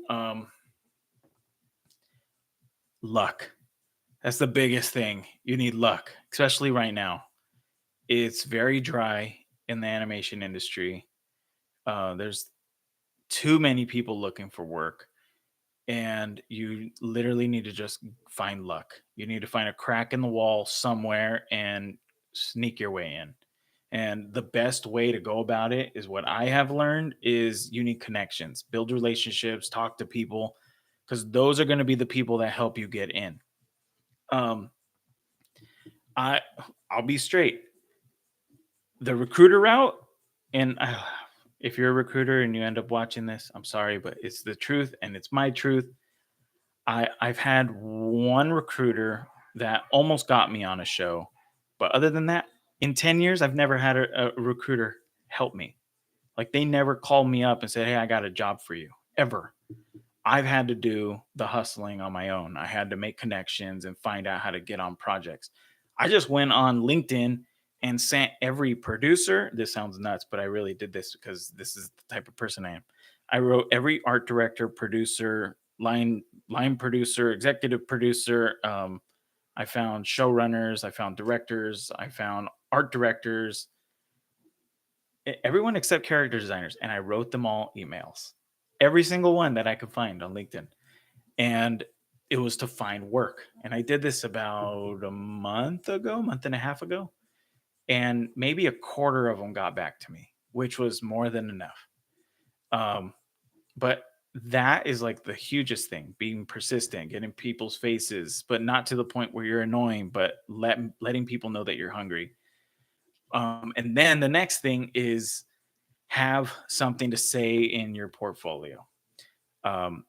luck. That's the biggest thing. You need luck, especially right now. It's very dry in the animation industry. There's too many people looking for work, and you literally need to just find luck. You need to find a crack in the wall somewhere and sneak your way in. And the best way to go about it is what I have learned is you need connections, build relationships, talk to people, because those are going to be the people that help you get in. Um, I I'll be straight. The recruiter route, and if you're a recruiter and you end up watching this, I'm sorry, but it's the truth and it's my truth. I've had one recruiter that almost got me on a show, but other than that, in 10 years, I've never had a recruiter help me. Like, they never called me up and said, "Hey, I got a job for you," ever. I've had to do the hustling on my own. I had to make connections and find out how to get on projects. I just went on LinkedIn and sent every producer. This sounds nuts, but I really did this because this is the type of person I am. I wrote every art director, producer, line producer, executive producer. I found showrunners, I found directors, I found art directors, everyone except character designers, and I wrote them all emails. Every single one that I could find on LinkedIn. And it was to find work. And I did this about a month ago, month and a half ago. And maybe a quarter of them got back to me, which was more than enough. Um, but that is like the hugest thing, being persistent, getting people's faces, but not to the point where you're annoying, but letting people know that you're hungry. And then the next thing is have something to say in your portfolio. Um,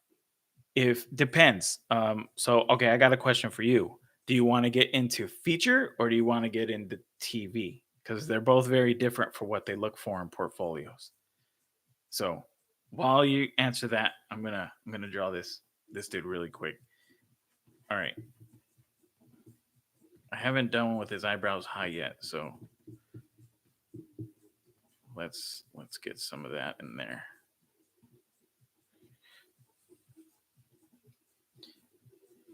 if depends. So okay, I got a question for you. Do you want to get into feature or do you want to get into TV? Because they're both very different for what they look for in portfolios. So while you answer that, I'm gonna draw this dude really quick. All right. I haven't done with his eyebrows high yet, so let's get some of that in there.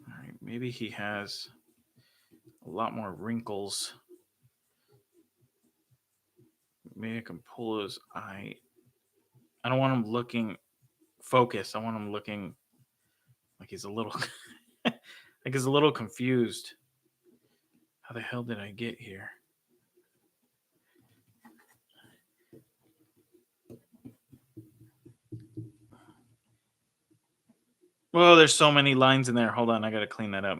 All right, maybe he has a lot more wrinkles. Maybe I can pull his eye. I don't want him looking focused. I want him looking like he's a little like he's a little confused. How the hell did I get here? Well, there's so many lines in there. Hold on, I gotta clean that up.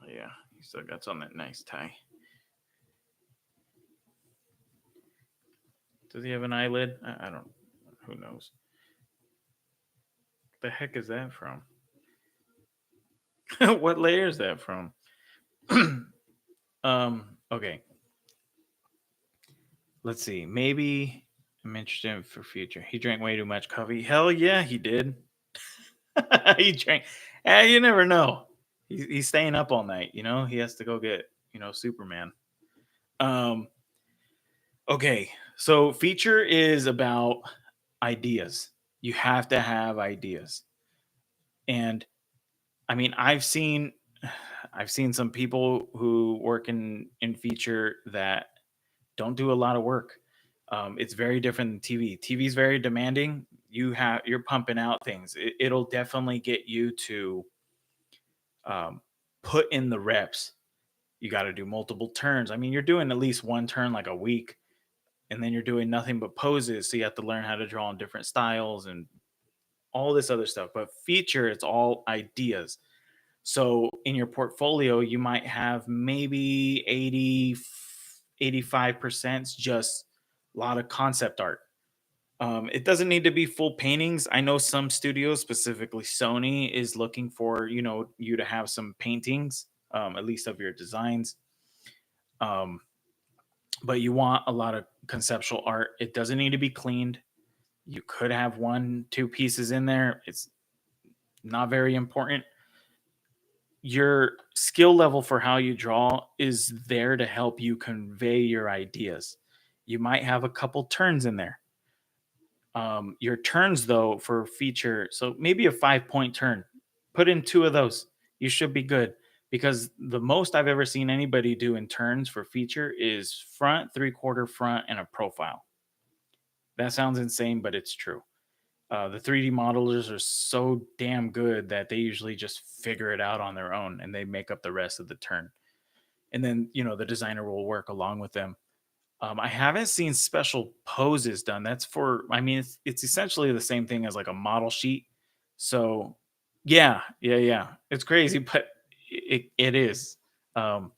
Oh, yeah, he still got on that nice tie. Does he have an eyelid? I don't. Who knows? The heck is that from? What layer is that from? Okay. Let's see. Maybe I'm interested in for future. He drank way too much coffee. Hell yeah, he did. He drank. You never know. He's staying up all night. He has to go get Superman. Um, Okay, so feature is about ideas. You have to have ideas. And I mean, I've seen some people who work in feature that don't do a lot of work. It's very different than TV. TV is very demanding. You're pumping out things. It'll definitely get you to um, put in the reps. You got to do multiple turns. I mean, you're doing at least one turn like a week, and then you're doing nothing but poses. So you have to learn how to draw in different styles and all this other stuff. But feature, it's all ideas. So in your portfolio, you might have maybe 85% just a lot of concept art. It doesn't need to be full paintings. I know some studios, specifically Sony, is looking for you to have some paintings, at least of your designs. Um, but you want a lot of conceptual art. It doesn't need to be cleaned. You could have one, two pieces in there. It's not very important. Your skill level for how you draw is there to help you convey your ideas. You might have a couple turns in there. Your turns, though, for feature, so maybe a 5 point turn, put in two of those. You should be good because the most I've ever seen anybody do in turns for feature is front, three-quarter front, and a profile. That sounds insane, but it's true. The 3D modelers are so damn good that they usually just figure it out on their own and they make up the rest of the turn. And then, the designer will work along with them. I haven't seen special poses done. That's for, I mean, it's essentially the same thing as like a model sheet. So, yeah, yeah, yeah. It's crazy, but it is. Sorry,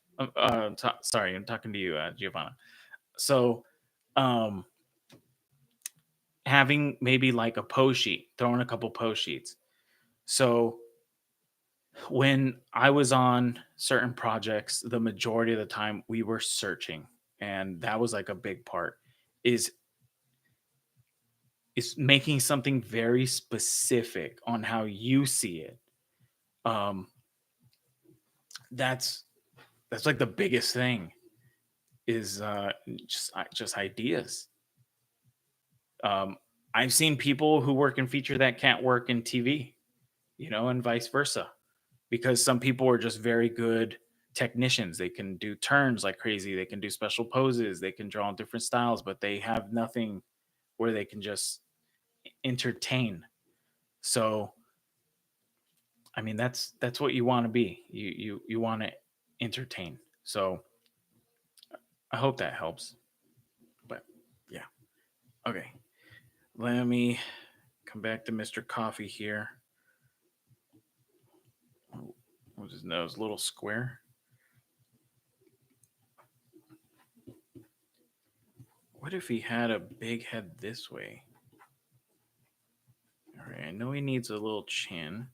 I'm talking to you, Giovanna. So, um, having maybe like a pose sheet, throwing a couple pose sheets. So when I was on certain projects, the majority of the time we were searching, and that was like a big part. Is is making something very specific on how you see it. Um, that's that's like the biggest thing is just ideas. Um, I've seen people who work in feature that can't work in TV, and vice versa, because some people are just very good technicians. They can do turns like crazy. They can do special poses. They can draw in different styles, but they have nothing where they can just entertain. So, I mean, that's what you want to be. You want to entertain. So, I hope that helps. But yeah, okay. Let me come back to Mr. Coffee here. Oh, what was his nose? Little square. What if he had a big head this way? All right, I know he needs a little chin.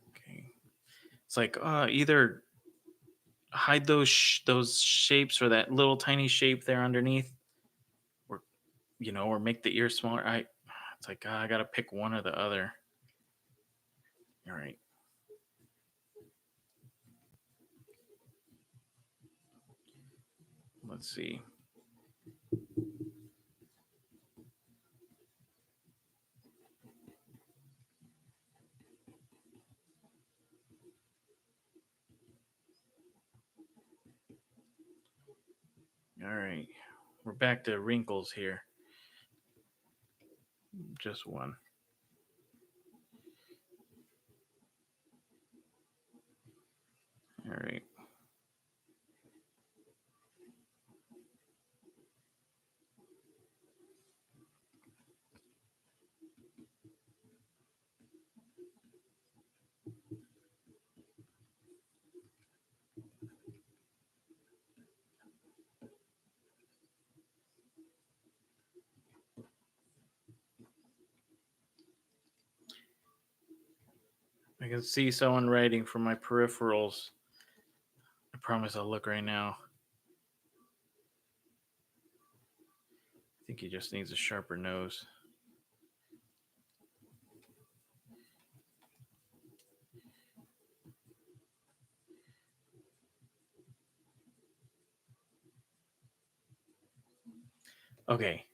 Okay, it's like either hide those shapes or that little tiny shape there underneath, or or make the ear smaller. It's like I gotta pick one or the other. All right, let's see. All right, we're back to wrinkles here. Just one. All right. I can see someone writing from my peripherals. I promise I'll look right now. I think he just needs a sharper nose. Okay.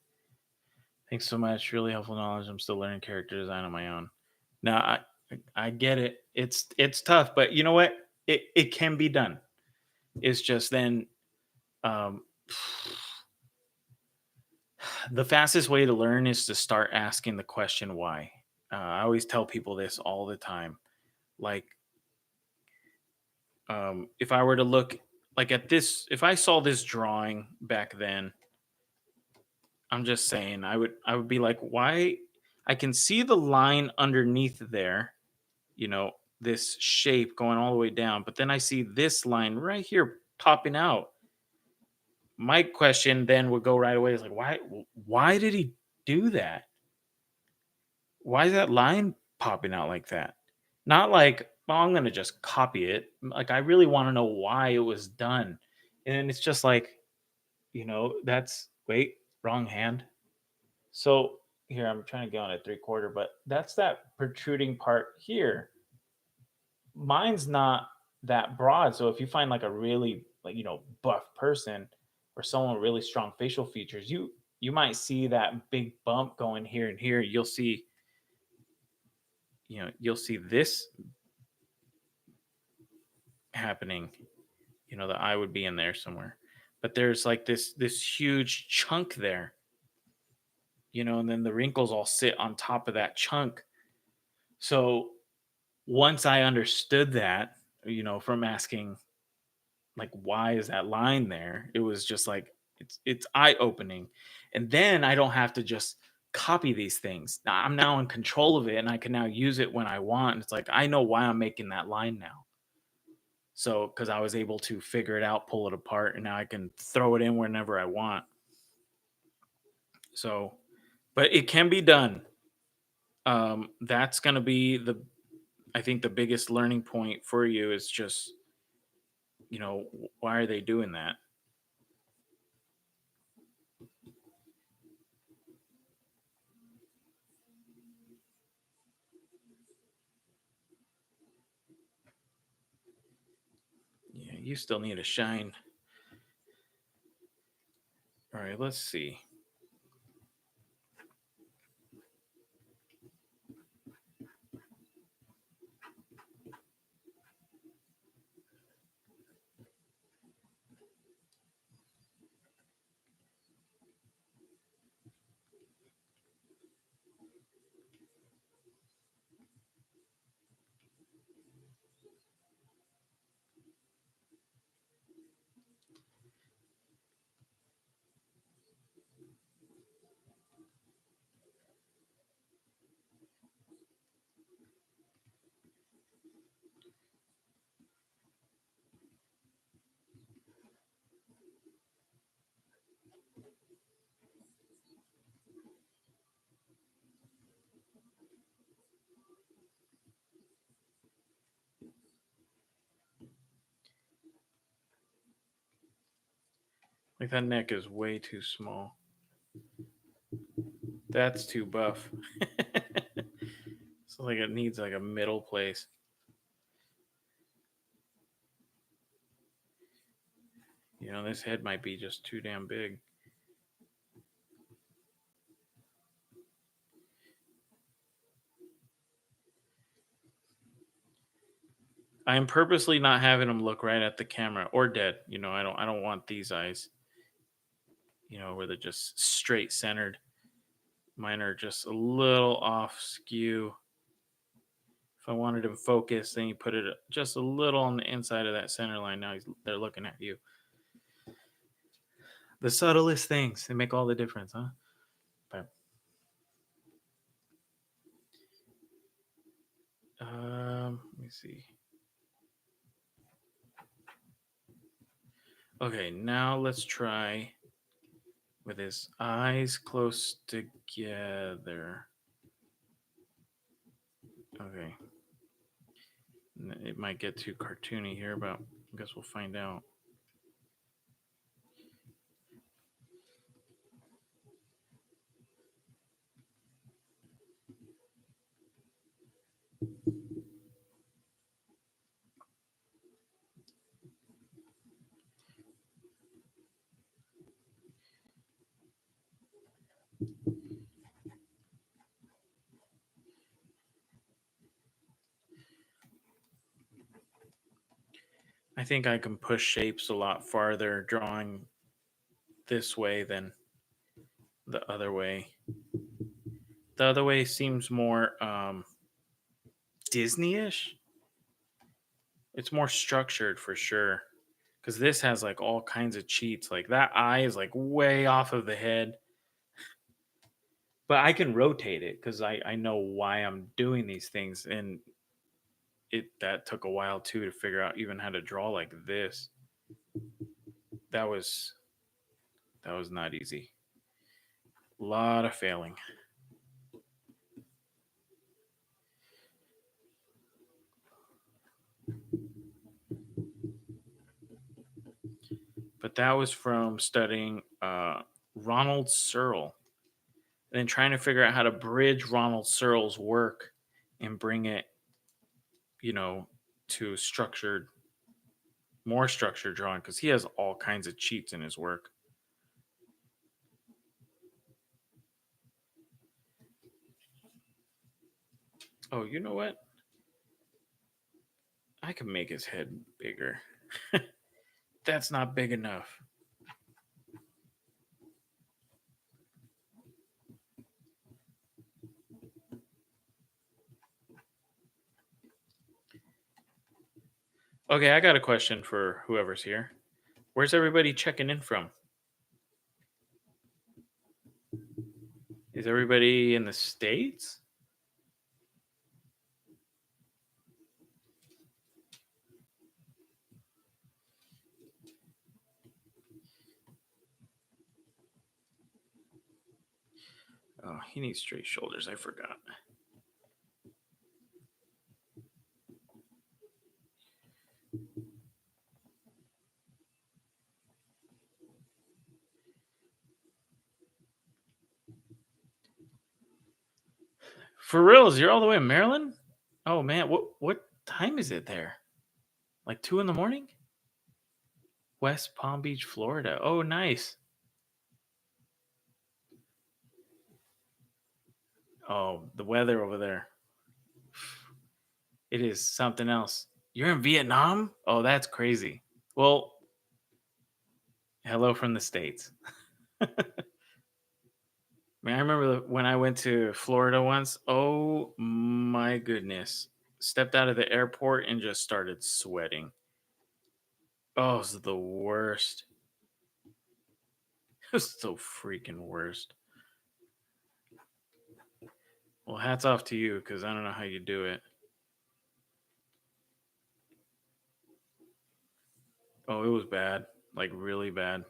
Thanks so much. Really helpful knowledge. I'm still learning character design on my own. Now I get it. It's tough, but you know what? It can be done. It's just then um the fastest way to learn is to start asking the question why. I always tell people this all the time. Like, if I were to look like at this, if I saw this drawing back then, I'm just saying, I would be like, why? I can see the line underneath there, you know, this shape going all the way down, but then I see this line right here popping out. My question then would go right away is like, why did he do that? Why is that line popping out like that? Not like, "Oh, I'm gonna just copy it." Like, I really wanna know why it was done. And it's just like, that's wait, wrong hand. So, here, I'm trying to get on a 3/4, but that's that protruding part here. Mine's not that broad, so if you find, like, a really, like, buff person or someone with really strong facial features, you might see that big bump going here and here. You'll see this happening, the eye would be in there somewhere. But there's like this huge chunk there, and then the wrinkles all sit on top of that chunk. So once I understood that, from asking like why is that line there, it was just like it's eye opening. And then I don't have to just copy these things. I'm now in control of it and I can now use it when I want. It's like I know why I'm making that line now. So, because I was able to figure it out, pull it apart, and now I can throw it in whenever I want. So, but it can be done. That's going to be I think the biggest learning point for you is just, why are they doing that? Yeah, you still need a shine. All right, let's see. Like that neck is way too small. That's too buff. So like it needs like a middle place. This head might be just too damn big. I am purposely not having them look right at the camera or dead. I don't want these eyes, where they're just straight centered. Mine are just a little off skew. If I wanted him focused, then you put it just a little on the inside of that center line. Now they're looking at you. The subtlest things, they make all the difference, huh? But, let me see. Okay, now let's try with his eyes close together. Okay. It might get too cartoony here, but I guess we'll find out. I think I can push shapes a lot farther drawing this way than the other way. The other way seems more Disney-ish. It's more structured for sure. Because this has like all kinds of cheats. Like that eye is like way off of the head. But I can rotate it because I know why I'm doing these things. And that took a while too to figure out even how to draw like this. That was not easy. A lot of failing. But that was from studying Ronald Searle and then trying to figure out how to bridge Ronald Searle's work and bring it, you know, to more structured drawing because he has all kinds of cheats in his work. Oh, you know what? I can make his head bigger. That's not big enough. Okay, I got a question for whoever's here. Where's everybody checking in from? Is everybody in the States? Oh, he needs straight shoulders. I forgot. For reals, you're all the way in Maryland? Oh man, what time is it there? Like 2 in the morning? West Palm Beach, Florida. Oh, nice. Oh, the weather over there. It is something else. You're in Vietnam? Oh, that's crazy. Well, hello from the States. Man, I remember when I went to Florida once. Oh my goodness. Stepped out of the airport and just started sweating. Oh, it was the worst. It was so freaking worst. Well, hats off to you because I don't know how you do it. Oh, it was bad. Like really bad.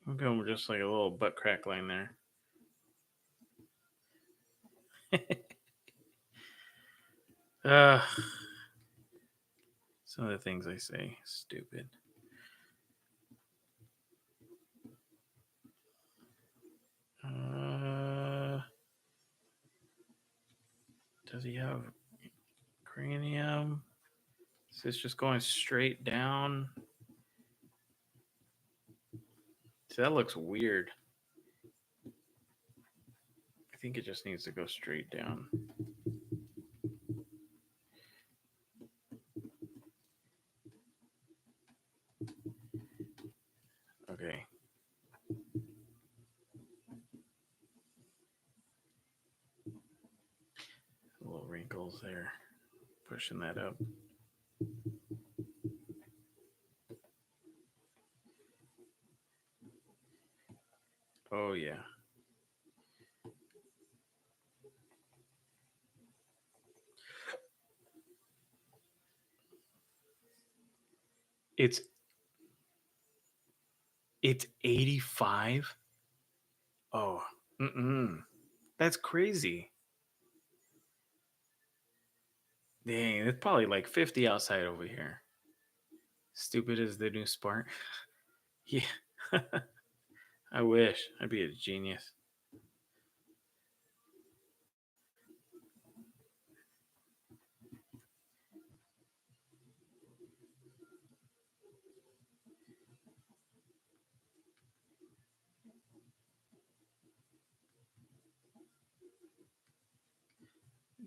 I'm going just like a little butt crack line there. uh, some of the things I say, stupid. Uh, does he have cranium? Is this just going straight down? See, that looks weird. I think it just needs to go straight down. Okay. Little wrinkles there. Pushing that up. Oh, yeah. It's it's 85. Oh, that's crazy. Dang, it's probably like 50 outside over here. Stupid is the new smart. Yeah, I wish. I'd be a genius.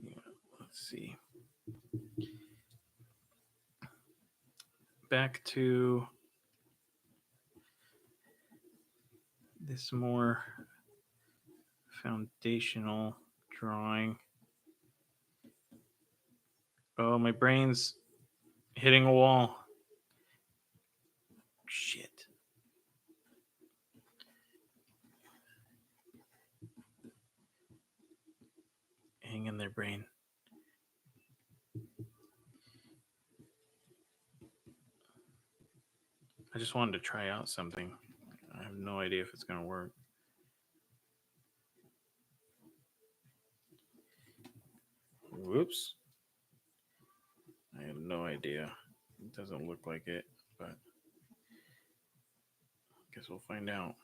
Yeah, let's see. Back to this more foundational drawing. Oh, my brain's hitting a wall. Shit. Hang in there, brain. I just wanted to try out something. I have no idea if it's going to work. Whoops. I have no idea. It doesn't look like it, but I guess we'll find out.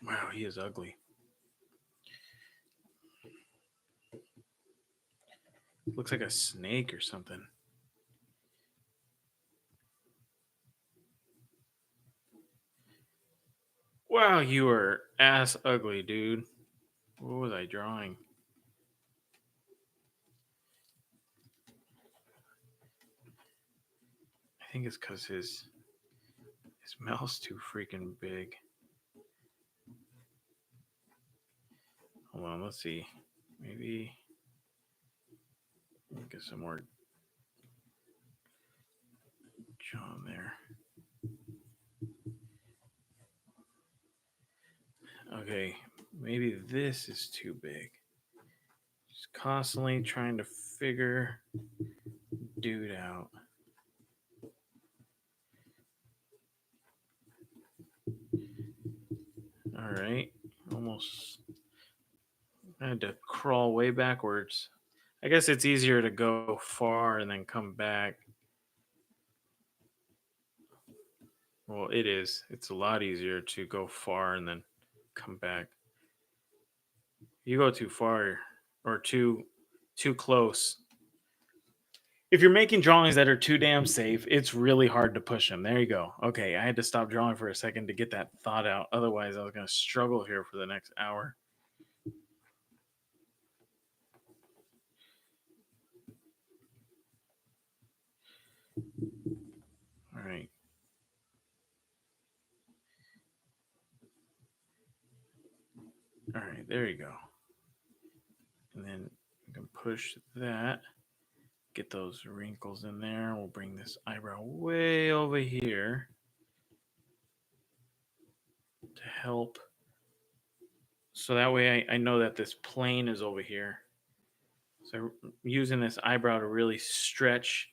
Wow, he is ugly. Looks like a snake or something. Wow, you are ass ugly, dude. What was I drawing? I think it's because his mouth's too freaking big. Hold on, let's see. Maybe get some more jaw there. Okay, maybe this is too big. Just constantly trying to figure dude out. All right, almost. I had to crawl way backwards. I guess it's easier to go far and then come back. Well, it is. It's a lot easier to go far and then come back. You go too far or too close. If you're making drawings that are too damn safe, it's really hard to push them. There you go. Okay, I had to stop drawing for a second to get that thought out. Otherwise, I was going to struggle here for the next hour. All right. All right, there you go. And then you can push that, get those wrinkles in there. We'll bring this eyebrow way over here to help. So that way I know that this plane is over here. So I'm using this eyebrow to really stretch.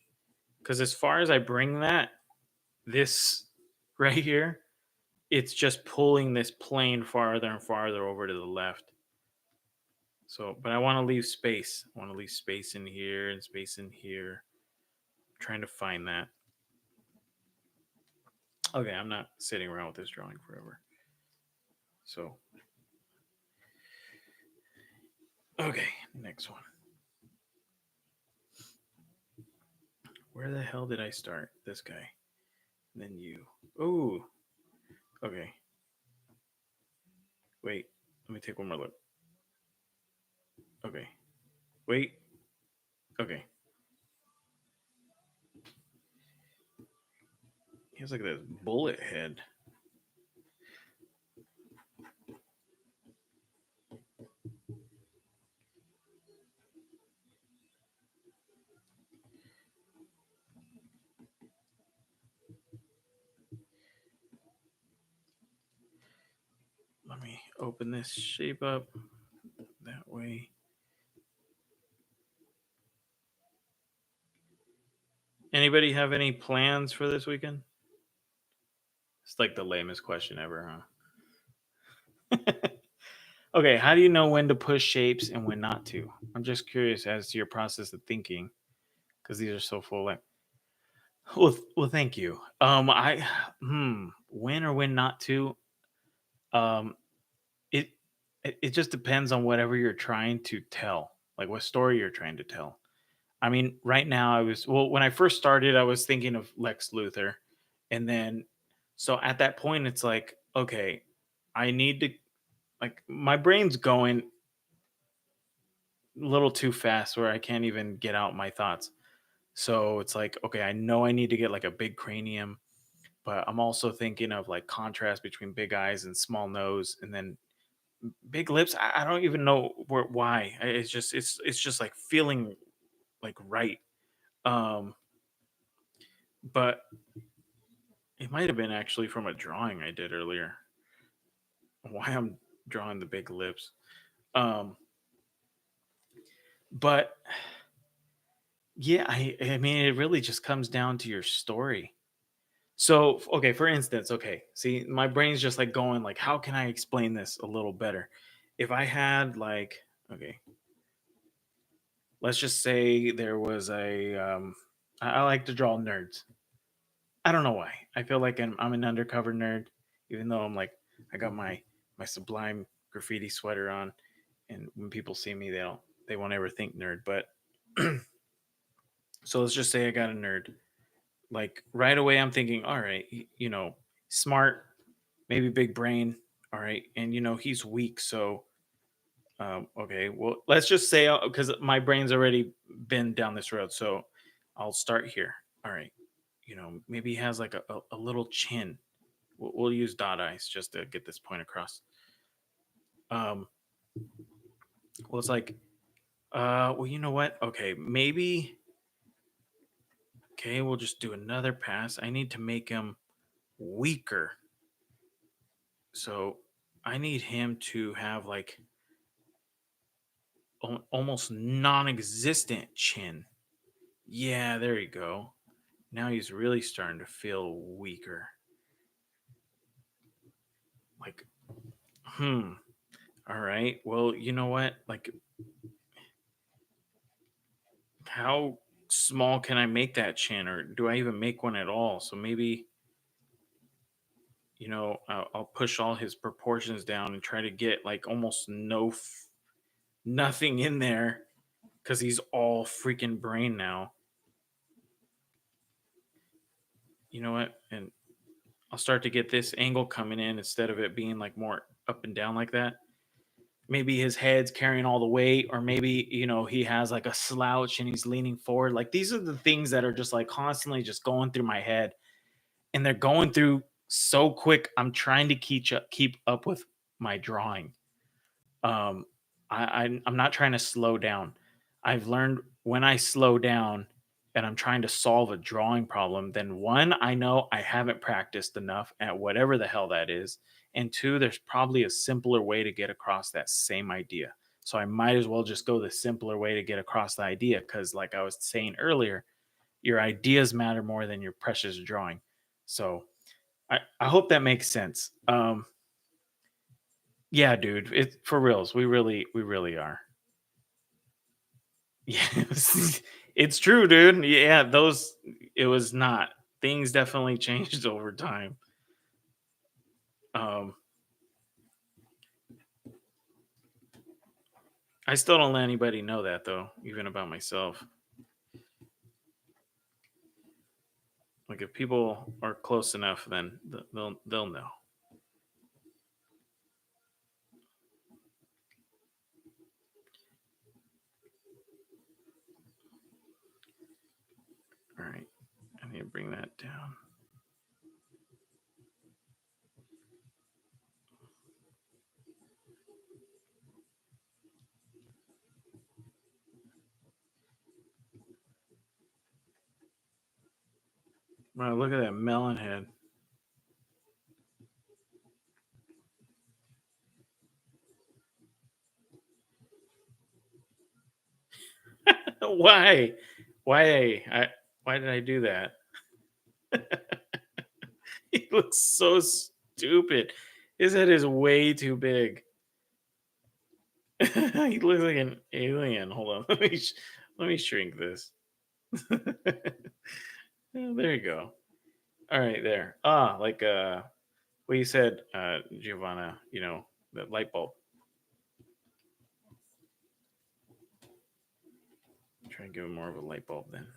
Because as far as I bring that, this right here, it's just pulling this plane farther and farther over to the left. So, but I want to leave space. I want to leave space in here and space in here. I'm trying to find that. Okay, I'm not sitting around with this drawing forever. So, okay, next one. Where the hell did I start? This guy. And then you. Ooh. Okay. Wait. Let me take one more look. Okay. Wait. Okay. He has like this bullet head. Let me open this shape up. way. Anybody have any plans for this weekend? It's like the lamest question ever, huh? Okay, how do you know when to push shapes and when not to? I'm just curious as to your process of thinking because these are so full. Like, well, thank you. When or when not to? Um, it it just depends on whatever you're trying to tell, like what story you're trying to tell. I mean, right now when I first started, I was thinking of Lex Luthor, and then so at that point, it's like, okay, I need to like my brain's going a little too fast where I can't even get out my thoughts. So it's like, okay, I know I need to get like a big cranium, but I'm also thinking of like contrast between big eyes and small nose, and then big lips. I don't even know why. It's just like feeling like right. Um, but it might have been actually from a drawing I did earlier. Why I'm drawing the big lips. Um, but yeah, I mean, it really just comes down to your story. So, okay, for instance, okay, see, my brain's just like going like, how can I explain this a little better? If I had like, okay, let's just say there was I like to draw nerds. I don't know why. I feel like I'm an undercover nerd, even though I'm like, I got my Sublime graffiti sweater on, and when people see me, they won't ever think nerd. But so let's just say I got a nerd. Like right away, I'm thinking, all right, smart, maybe big brain. All right. And, he's weak. So, okay. Well, let's just say, because my brain's already been down this road. So I'll start here. All right. Maybe he has like a little chin. We'll use dot eyes just to get this point across. Um, well, it's like, well, you know what? Okay. Maybe, okay. We'll just do another pass. I need to make him weaker. So I need him to have like almost non-existent chin. Yeah, there you go. Now he's really starting to feel weaker. Like, hmm. All right. Well, you know what? Like, how small can I make that chin, or do I even make one at all? So maybe, I'll push all his proportions down and try to get like almost nothing in there because he's all freaking brain now. You know what? And I'll start to get this angle coming in instead of it being like more up and down like that. Maybe his head's carrying all the weight, or maybe, he has like a slouch and he's leaning forward. Like these are the things that are just like constantly just going through my head, and they're going through so quick. I'm trying to keep up with my drawing. um I'm not trying to slow down. I've learned when I slow down and I'm trying to solve a drawing problem, then one, I know I haven't practiced enough at whatever the hell that is, and two, there's probably a simpler way to get across that same idea. So I might as well just go the simpler way to get across the idea, because like I was saying earlier, your ideas matter more than your precious drawing. So I hope that makes sense. Yeah, dude, it's for reals. We really are. Yes, it's true, dude. Yeah, it was not. Things definitely changed over time. Um, I still don't let anybody know that though, even about myself. Like if people are close enough, then they'll know. All right, I need to bring that down. Wow, look at that melon head. Why? Why? Why did I do that? He looks so stupid. His head is way too big. He looks like an alien. Hold on. Let me shrink this. There you go. All right, there. Ah, like what you said, Giovanna, the light bulb. Try and give him more of a light bulb then.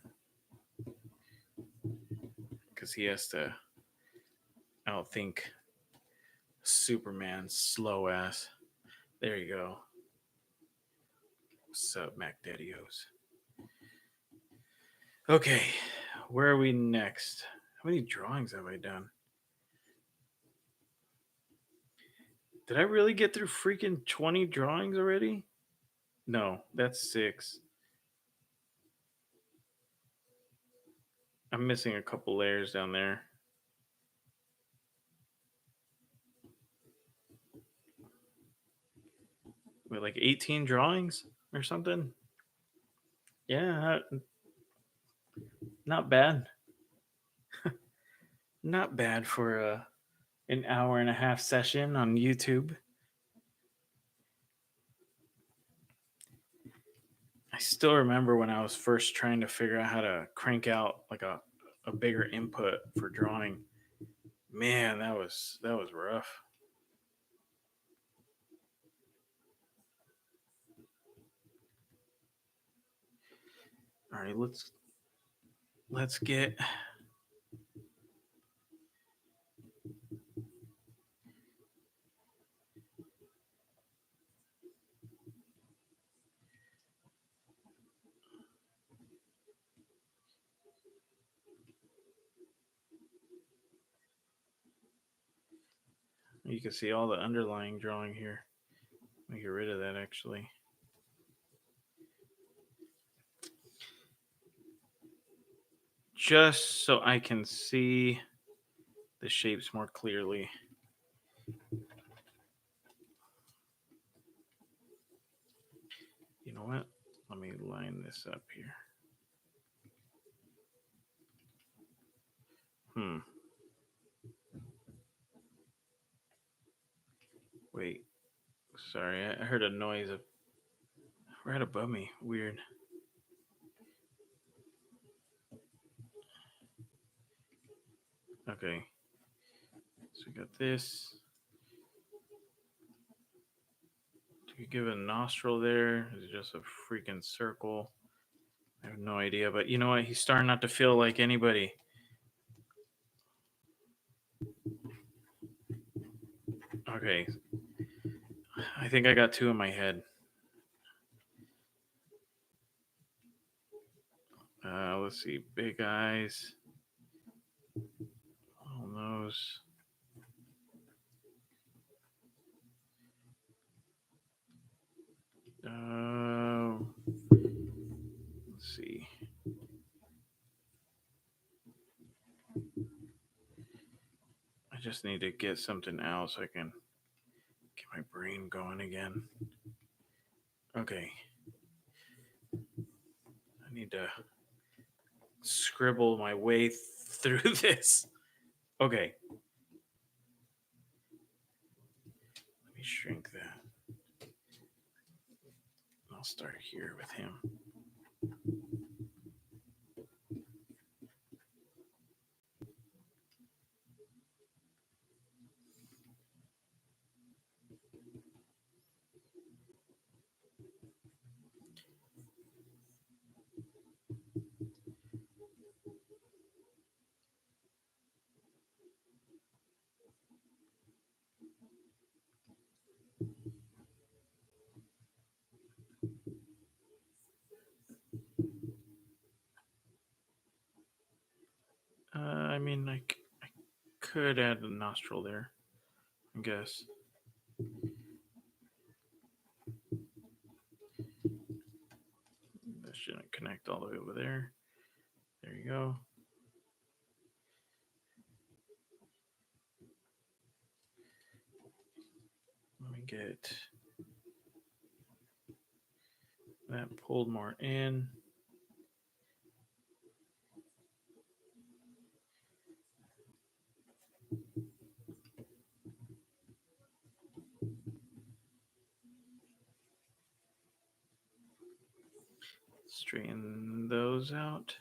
Because he has to outthink Superman's slow ass. There you go. What's up, Mac Daddios? Okay, where are we next? How many drawings have I done? Did I really get through freaking 20 drawings already? No, that's 6. I'm missing a couple layers down there. With like 18 drawings or something? Yeah, not bad. Not bad for an hour and a half session on YouTube. I still remember when I was first trying to figure out how to crank out like a bigger input for drawing. Man, that was rough. All right, let's get you can see all the underlying drawing here. Let me get rid of that actually. Just so I can see the shapes more clearly. You know what? Let me line this up here. Wait. Sorry, I heard a noise right above me. Weird. Okay. So we got this. Do you give a nostril there? Is it just a freaking circle? I have no idea. But you know what? He's starting not to feel like anybody. Okay. I think I got 2 in my head. Let's see. Big eyes. Little nose. Let's see. I just need to get something out so I can get my brain going again. Okay. I need to scribble my way through this. Okay. Let me shrink that. I'll start here with him. I mean, I could add a nostril there, I guess. That shouldn't connect all the way over there. There you go. Let me get that pulled more in. Straighten those out.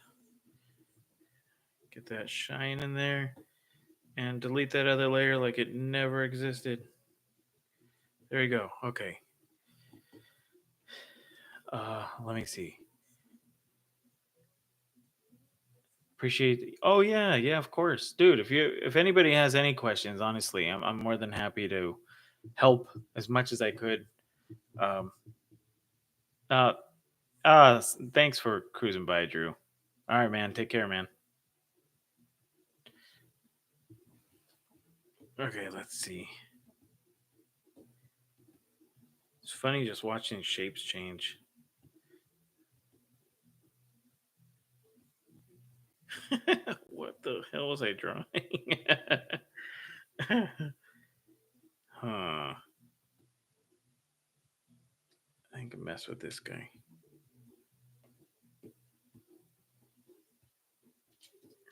Get that shine in there. And delete that other layer like it never existed. There you go. Okay. Let me see. Appreciate. Oh yeah, yeah, of course, dude. If anybody has any questions, honestly, I'm more than happy to help as much as I could. Um, uh, thanks for cruising by, Drew. All right, man. Take care, man. Okay, let's see. It's funny just watching shapes change. What the hell was I drawing? Huh. I can mess with this guy.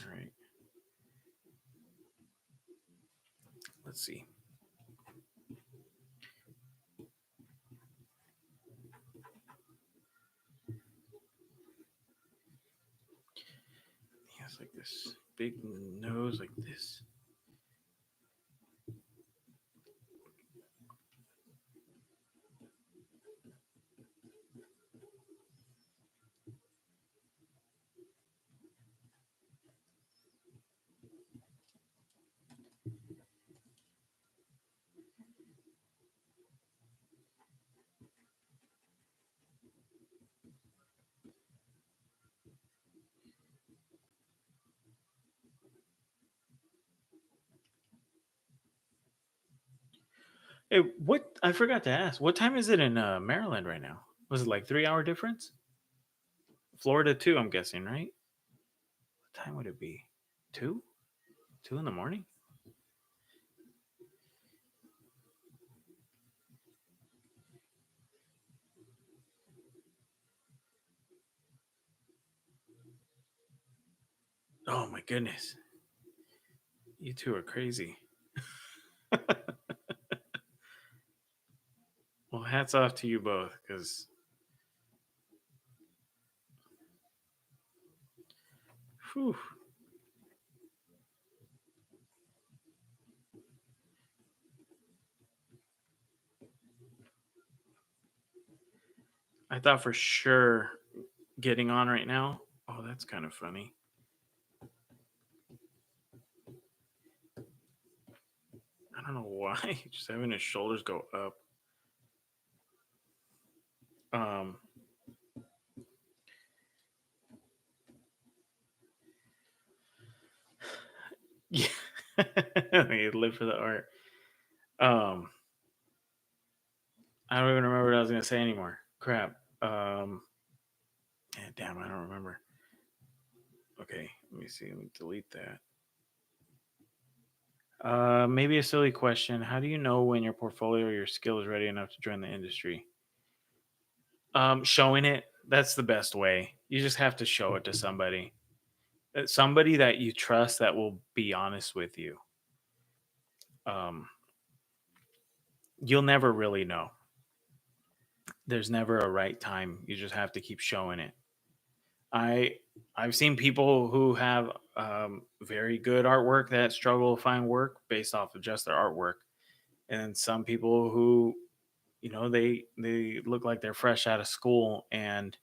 All right. Let's see. He has like this big nose, like this. Hey, what? I forgot to ask. What time is it in Maryland right now? Was it like 3 hour difference? Florida too, I'm guessing, right? What time would it be? 2? 2 in the morning? Oh my goodness. You two are crazy. Well, hats off to you both, because I thought for sure getting on right now. Oh, that's kind of funny. I don't know why. Just having his shoulders go up. Um, yeah, you live for the art. Um, I don't even remember what I was gonna say anymore. Crap. Yeah, damn, I don't remember. Okay, let me see. Let me delete that. Maybe a silly question. How do you know when your portfolio or your skill is ready enough to join the industry? Showing it. That's the best way. You just have to show it to somebody. Somebody that you trust that will be honest with you. Um, you'll never really know. There's never a right time. You just have to keep showing it. I I've seen people who have very good artwork that struggle to find work based off of just their artwork, and then some people who, they look like they're fresh out of school and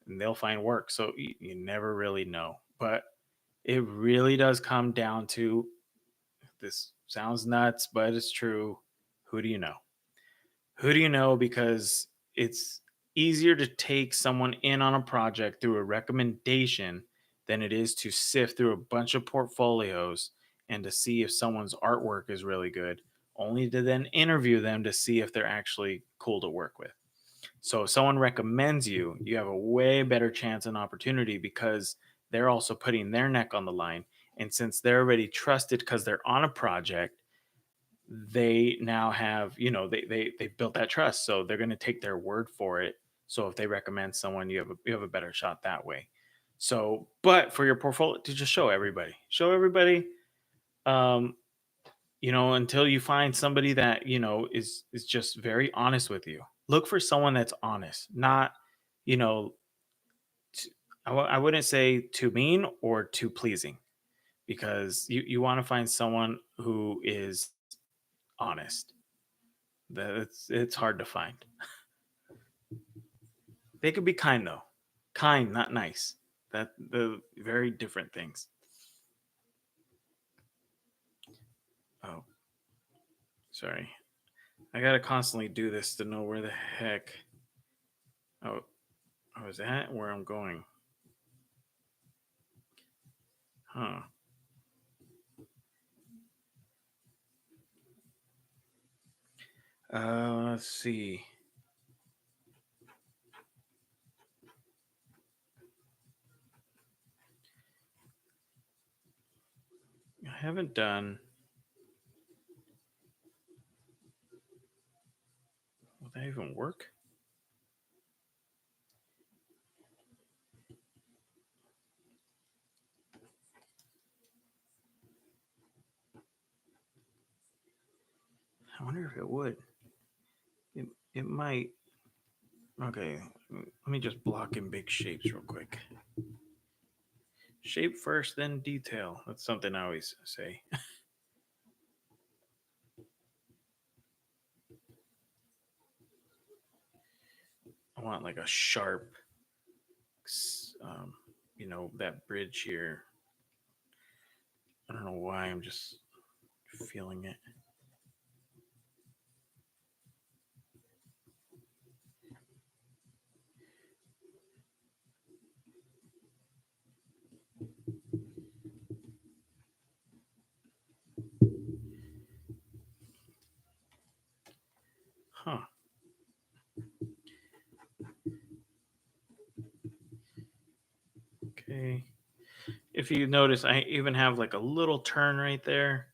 they'll find work. So you never really know, but it really does come down to, this sounds nuts, but it's true. Who do you know? Who do you know? Because it's easier to take someone in on a project through a recommendation than it is to sift through a bunch of portfolios and to see if someone's artwork is really good, only to then interview them to see if they're actually cool to work with. So if someone recommends you, you have a way better chance and opportunity because they're also putting their neck on the line. And since they're already trusted because they're on a project, they now have, they built that trust. So they're going to take their word for it. So if they recommend someone, you have a better shot that way. So, but for your portfolio, to just show everybody, um, until you find somebody that is just very honest with you. Look for someone that's honest, not, you know I wouldn't say too mean or too pleasing, because you want to find someone who is honest. It's hard to find. They could be kind though. Kind, not nice. That the very different things. Oh, sorry. I gotta constantly do this to know where the heck. Oh, oh, is that where I'm going? Huh. Let's see. I haven't done. Will that even work? I wonder if it would. It might. Okay, let me just block in big shapes real quick. Shape first, then detail. That's something I always say. I want like a sharp, um, that bridge here. I don't know why. I'm just feeling it. Huh. Okay. If you notice, I even have like a little turn right there,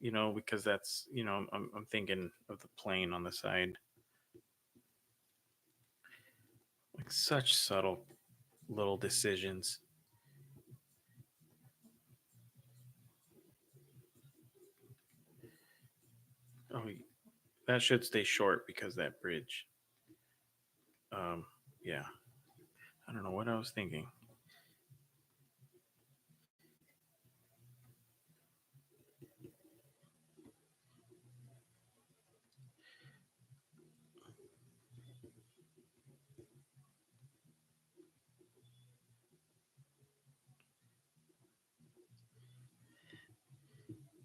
because that's, I'm thinking of the plane on the side. Like such subtle little decisions. Oh, that should stay short because that bridge. Um, yeah. I don't know what I was thinking.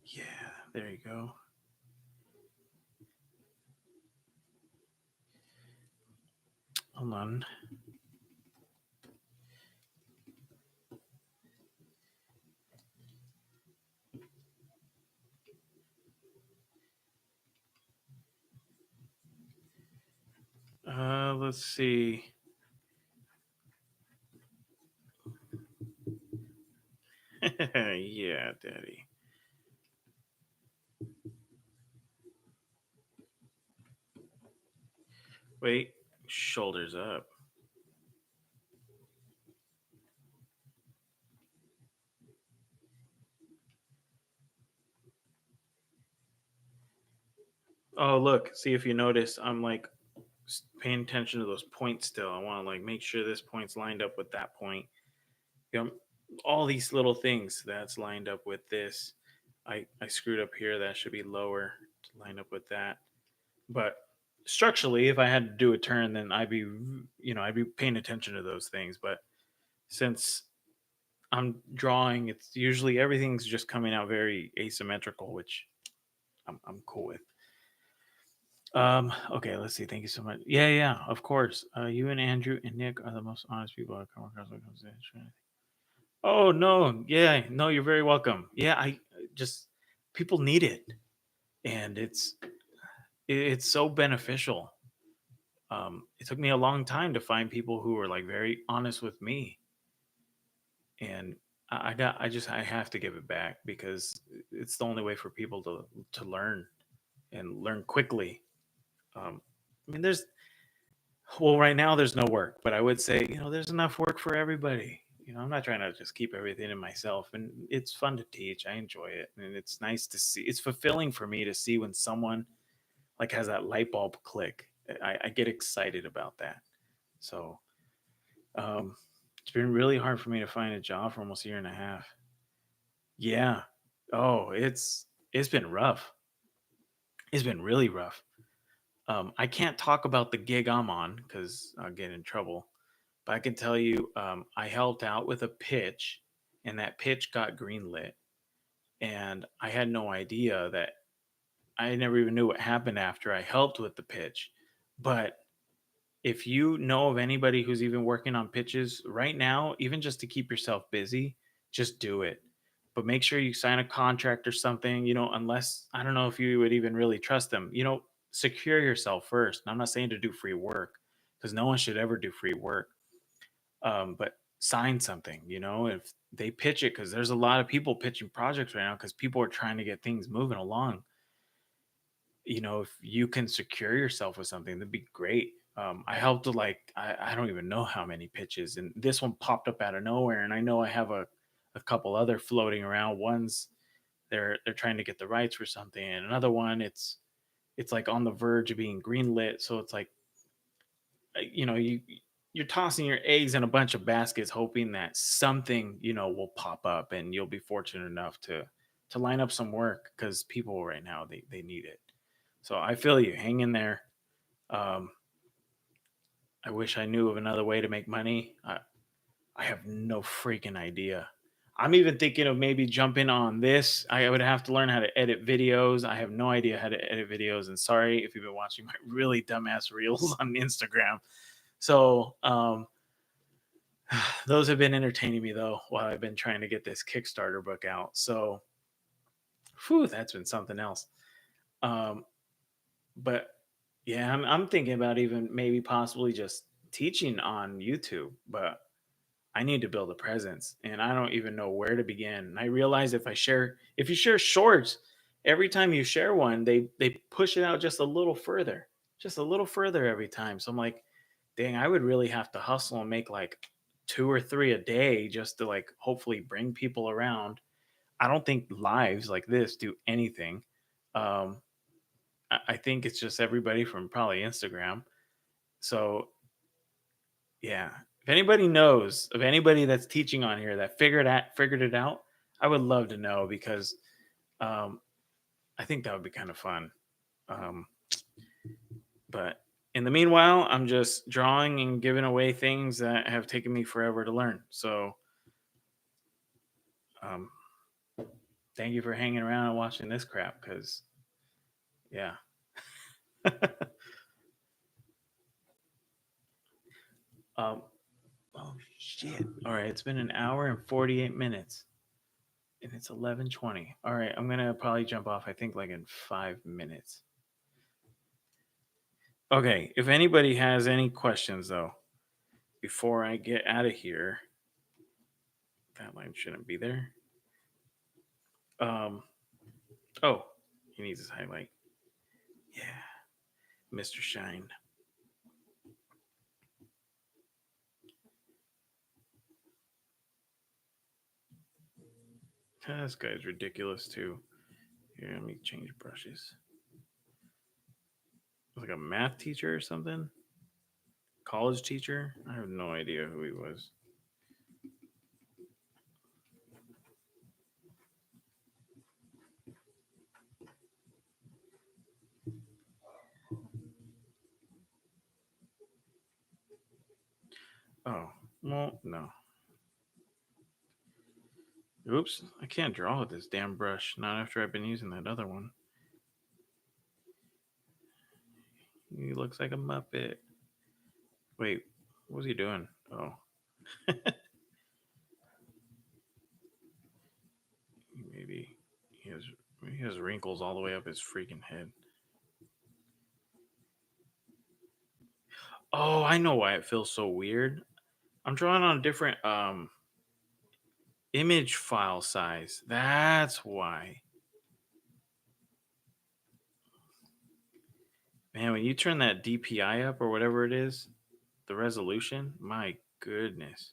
Yeah, there you go. Hold on. Let's see. Yeah, daddy. Wait, shoulders up. Oh, look. See if you notice. I'm like paying attention to those points still. I want to like make sure this point's lined up with that point. You know, all these little things that's lined up with this. I screwed up here. That should be lower to line up with that. But structurally, if I had to do a turn, then I'd be paying attention to those things. But since I'm drawing, it's usually everything's just coming out very asymmetrical, which I'm cool with. Okay, let's see. Thank you so much. Yeah, yeah, of course. You and Andrew and Nick are the most honest people I've come across when it comes to insurance. Oh no, yeah, no, you're very welcome. Yeah, I just people need it, and it's so beneficial. It took me a long time to find people who were like very honest with me, and I have to give it back because it's the only way for people to learn and learn quickly. I mean, right now there's no work, but I would say there's enough work for everybody. I'm not trying to just keep everything in myself, and it's fun to teach. I enjoy it, and it's nice to see. It's fulfilling for me to see when someone like has that light bulb click. I get excited about that. So, um, It's been really hard for me to find a job for almost a year and a half. Yeah. Oh, it's been rough. It's been really rough. I can't talk about the gig I'm on because I'll get in trouble. But I can tell you, I helped out with a pitch, and that pitch got greenlit. And I had no idea that I never even knew what happened after I helped with the pitch. But if you know of anybody who's even working on pitches right now, even just to keep yourself busy, just do it. But make sure you sign a contract or something, unless I don't know if you would even really trust them. Secure yourself first. And I'm not saying to do free work because no one should ever do free work. But sign something, if they pitch it, because there's a lot of people pitching projects right now because people are trying to get things moving along. If you can secure yourself with something, that'd be great. I helped with I don't even know how many pitches, and this one popped up out of nowhere. And I know I have a couple other floating around. One's they're trying to get the rights for something, and another one it's like on the verge of being greenlit. So it's like you're tossing your eggs in a bunch of baskets, hoping that something will pop up, and you'll be fortunate enough to line up some work because people right now they need it. So I feel you. Hang in there. Um, I wish I knew of another way to make money. I have no freaking idea. I'm even thinking of maybe jumping on this. I would have to learn how to edit videos. I have no idea how to edit videos. And sorry if you've been watching my really dumbass reels on Instagram. So those have been entertaining me though while I've been trying to get this Kickstarter book out. So whew, that's been something else. Um, but yeah, I'm thinking about even maybe possibly just teaching on YouTube, but I need to build a presence and I don't even know where to begin. And I realize if you share shorts, every time you share one, they push it out just a little further every time. So I'm like, dang, I would really have to hustle and make like two or three a day just to like hopefully bring people around. I don't think lives like this do anything. Um, I think it's just everybody from probably Instagram. So yeah, if anybody knows of anybody that's teaching on here that figured it out, I would love to know because um, I think that would be kind of fun. Um, but in the meanwhile, I'm just drawing and giving away things that have taken me forever to learn. So um, thank you for hanging around and watching this crap. Because yeah. um, oh shit! All right, it's been an hour and 48 minutes. And it's 11:20. All right, I'm gonna probably jump off. I think like in 5 minutes. Okay, if anybody has any questions though, before I get out of here, that line shouldn't be there. Um, oh, he needs his highlight. Yeah, Mr. Shine. This guy's ridiculous too. Here, let me change brushes. Like a math teacher or something? College teacher? I have no idea who he was. Oh, well, no. Oops, I can't draw with this damn brush. Not after I've been using that other one. He looks like a Muppet. Wait, what was he doing? Oh. Maybe he has wrinkles all the way up his freaking head. Oh, I know why it feels so weird. I'm drawing on a different image file size. That's why. Man, when you turn that DPI up or whatever it is, the resolution, my goodness.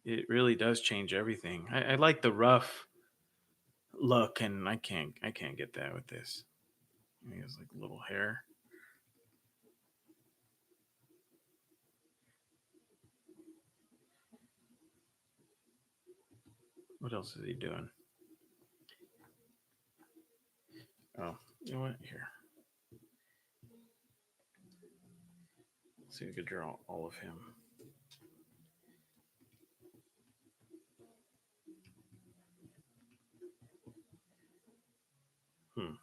It really does change everything. I like the rough look, and I can't get that with this. He has like little hair. What else is he doing? Oh, you know what? Here. Let's see if we could draw all of him. Hmm.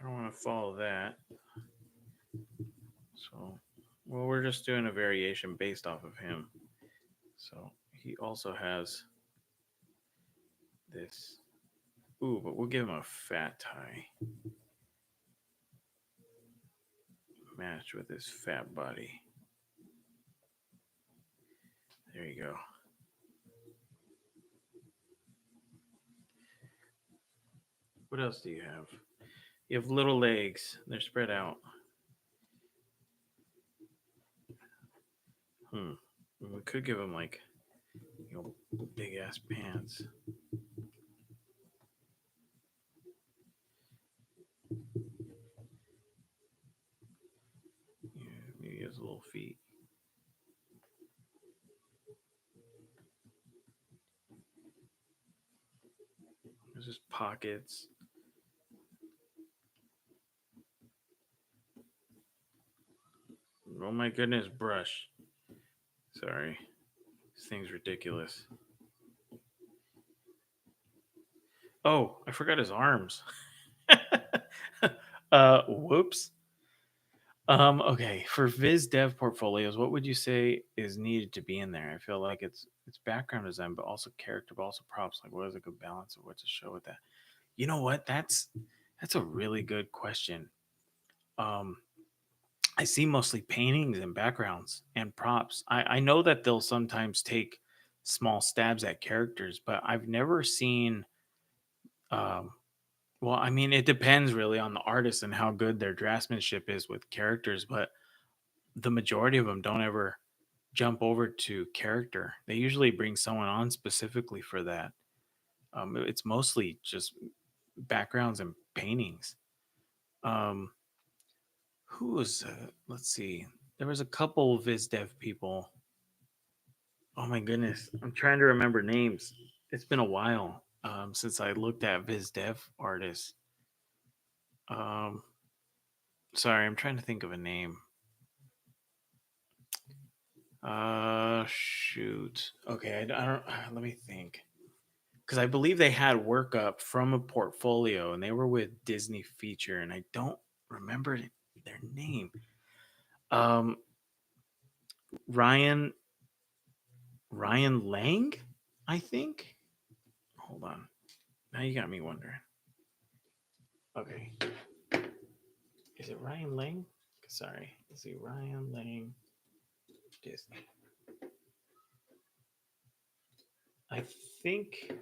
I don't want to follow that. So, well, we're just doing a variation based off of him. So he also has this. Ooh, but we'll give him a fat tie. Match with his fat body. There you go. What else do you have? You have little legs. They're spread out. We could give him like, big ass pants. Yeah, maybe he has little feet. There's just pockets. Oh my goodness, brush. Sorry. This thing's ridiculous. Oh, I forgot his arms. Whoops. Okay, for Viz Dev portfolios, what would you say is needed to be in there? I feel like it's background design, but also character, but also props. Like, what is a good balance of what to show with that? You know what? That's a really good question. Um, I see mostly paintings and backgrounds and props. I know that they'll sometimes take small stabs at characters, but I've never seen. Um, well, I mean, it depends really on the artist and how good their draftsmanship is with characters, but the majority of them don't ever jump over to character. They usually bring someone on specifically for that. It's mostly just backgrounds and paintings. Um, who was? Let's see. There was a couple Viz Dev people. Oh my goodness, I'm trying to remember names. It's been a while since I looked at Viz Dev artists. Um, sorry, I'm trying to think of a name. Shoot. Okay, I don't. Let me think. Because I believe they had work up from a portfolio, and they were with Disney Feature, and I don't remember their name. Um, Ryan Ryan Lang, I think. Hold on. Now you got me wondering. Okay, is it Ryan Lang? Sorry, let's see. Ryan Lang, Disney. I think.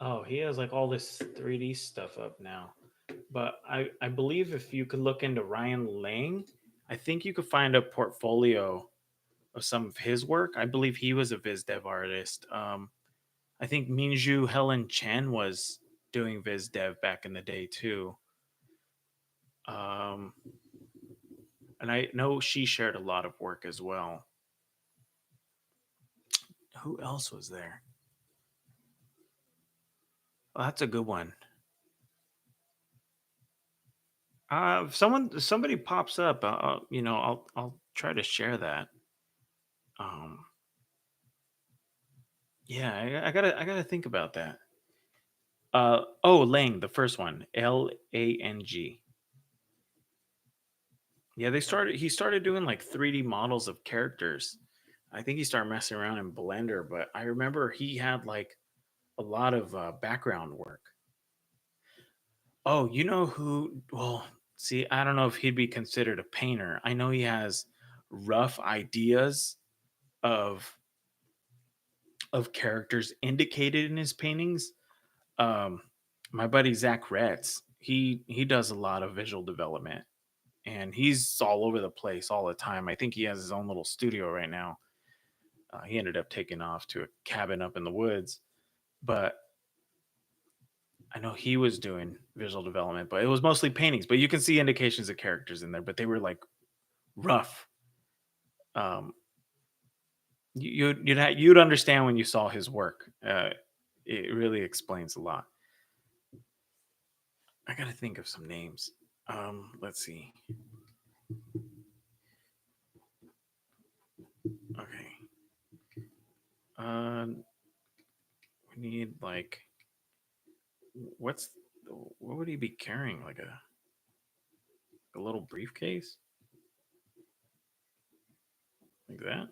Oh, he has like all this 3D stuff up now. But I believe if you could look into Ryan Lang, I think you could find a portfolio of some of his work. I believe he was a Viz Dev artist. I think Minju Helen Chen was doing Viz Dev back in the day too. Um, and I know she shared a lot of work as well. Who else was there? Oh, that's a good one. If somebody pops up, I'll try to share that. Um, yeah, I gotta think about that. Lang, the first one, Lang. Yeah, he started doing like 3D models of characters. I think he started messing around in Blender, but I remember he had like a lot of background work. Oh, you know who? Well, see, I don't know if he'd be considered a painter. I know he has rough ideas of characters indicated in his paintings. Um, my buddy Zach Retz, he does a lot of visual development, and he's all over the place all the time. I think he has his own little studio right now. He ended up taking off to a cabin up in the woods, but I know he was doing visual development, but it was mostly paintings. But you can see indications of characters in there, but they were like rough. Um, you'd understand when you saw his work. It really explains a lot. I gotta think of some names. Let's see. Okay. We need like what's what would he be carrying? Like a little briefcase like that?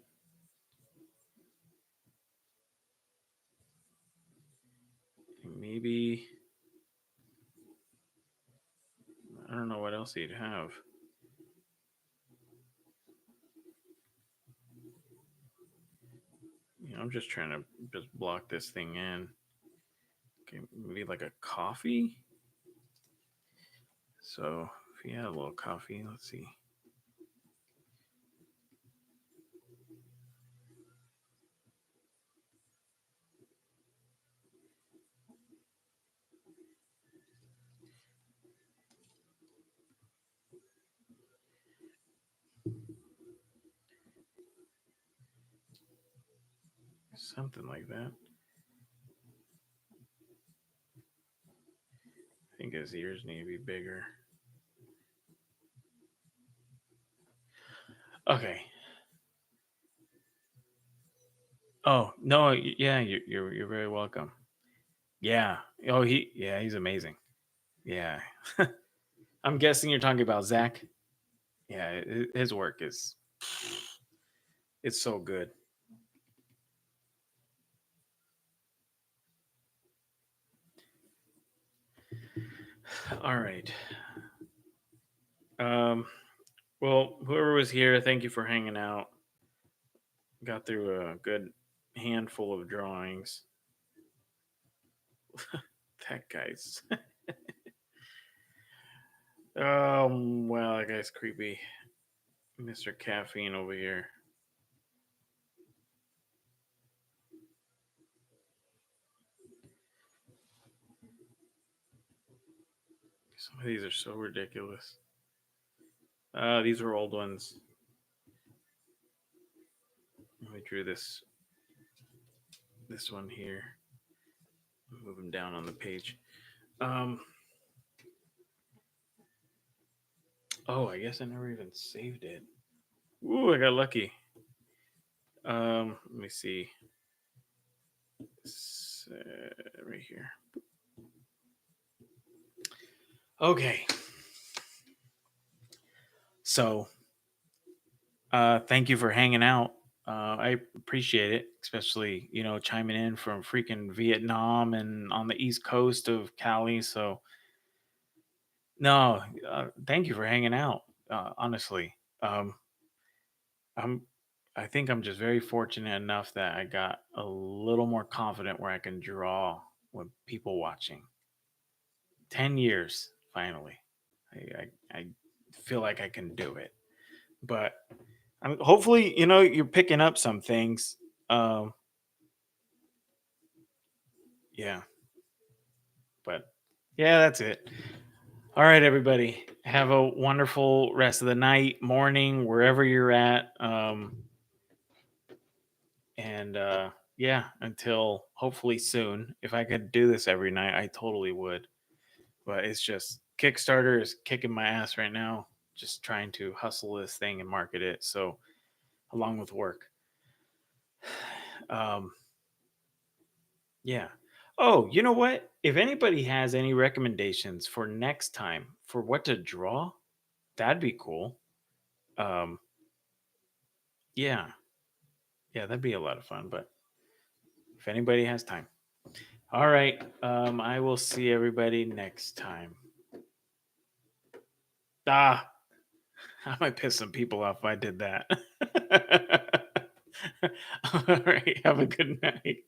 Maybe I don't know what else he'd have. I'm just trying to just block this thing in. Okay, maybe like a coffee. So if he had a little coffee, let's see. Something like that. I think his ears need to be bigger. Okay. Oh no, yeah, you're very welcome. Yeah. Oh, he's amazing. Yeah. I'm guessing you're talking about Zach. Yeah, his work is it's so good. All right. Um. Well, whoever was here, thank you for hanging out. Got through a good handful of drawings. That guy's. Well, that guy's creepy. Mr. Caffeine over here. Some of these are so ridiculous. These are old ones. I drew this one here. Move them down on the page. Um. Oh, I guess I never even saved it. Ooh, I got lucky. Let me see. Right here. Okay. So, thank you for hanging out. I appreciate it, especially chiming in from freaking Vietnam and on the east coast of Cali. So, no, thank you for hanging out. Honestly, um, I'm. I think I'm just very fortunate enough that I got a little more confident where I can draw with people watching. 10 years finally. I feel like I can do it, but hopefully you're picking up some things. Um, yeah, but yeah, that's it. All right, everybody, have a wonderful rest of the night, morning, wherever you're at. And yeah, until hopefully soon. If I could do this every night, I totally would. But it's just Kickstarter is kicking my ass right now, just trying to hustle this thing and market it. So along with work. Um, yeah. Oh, you know what? If anybody has any recommendations for next time for what to draw, that'd be cool. Um, yeah, yeah, that'd be a lot of fun. But if anybody has time, all right. I will see everybody next time. Ah, I might piss some people off if I did that. All right. Have a good night.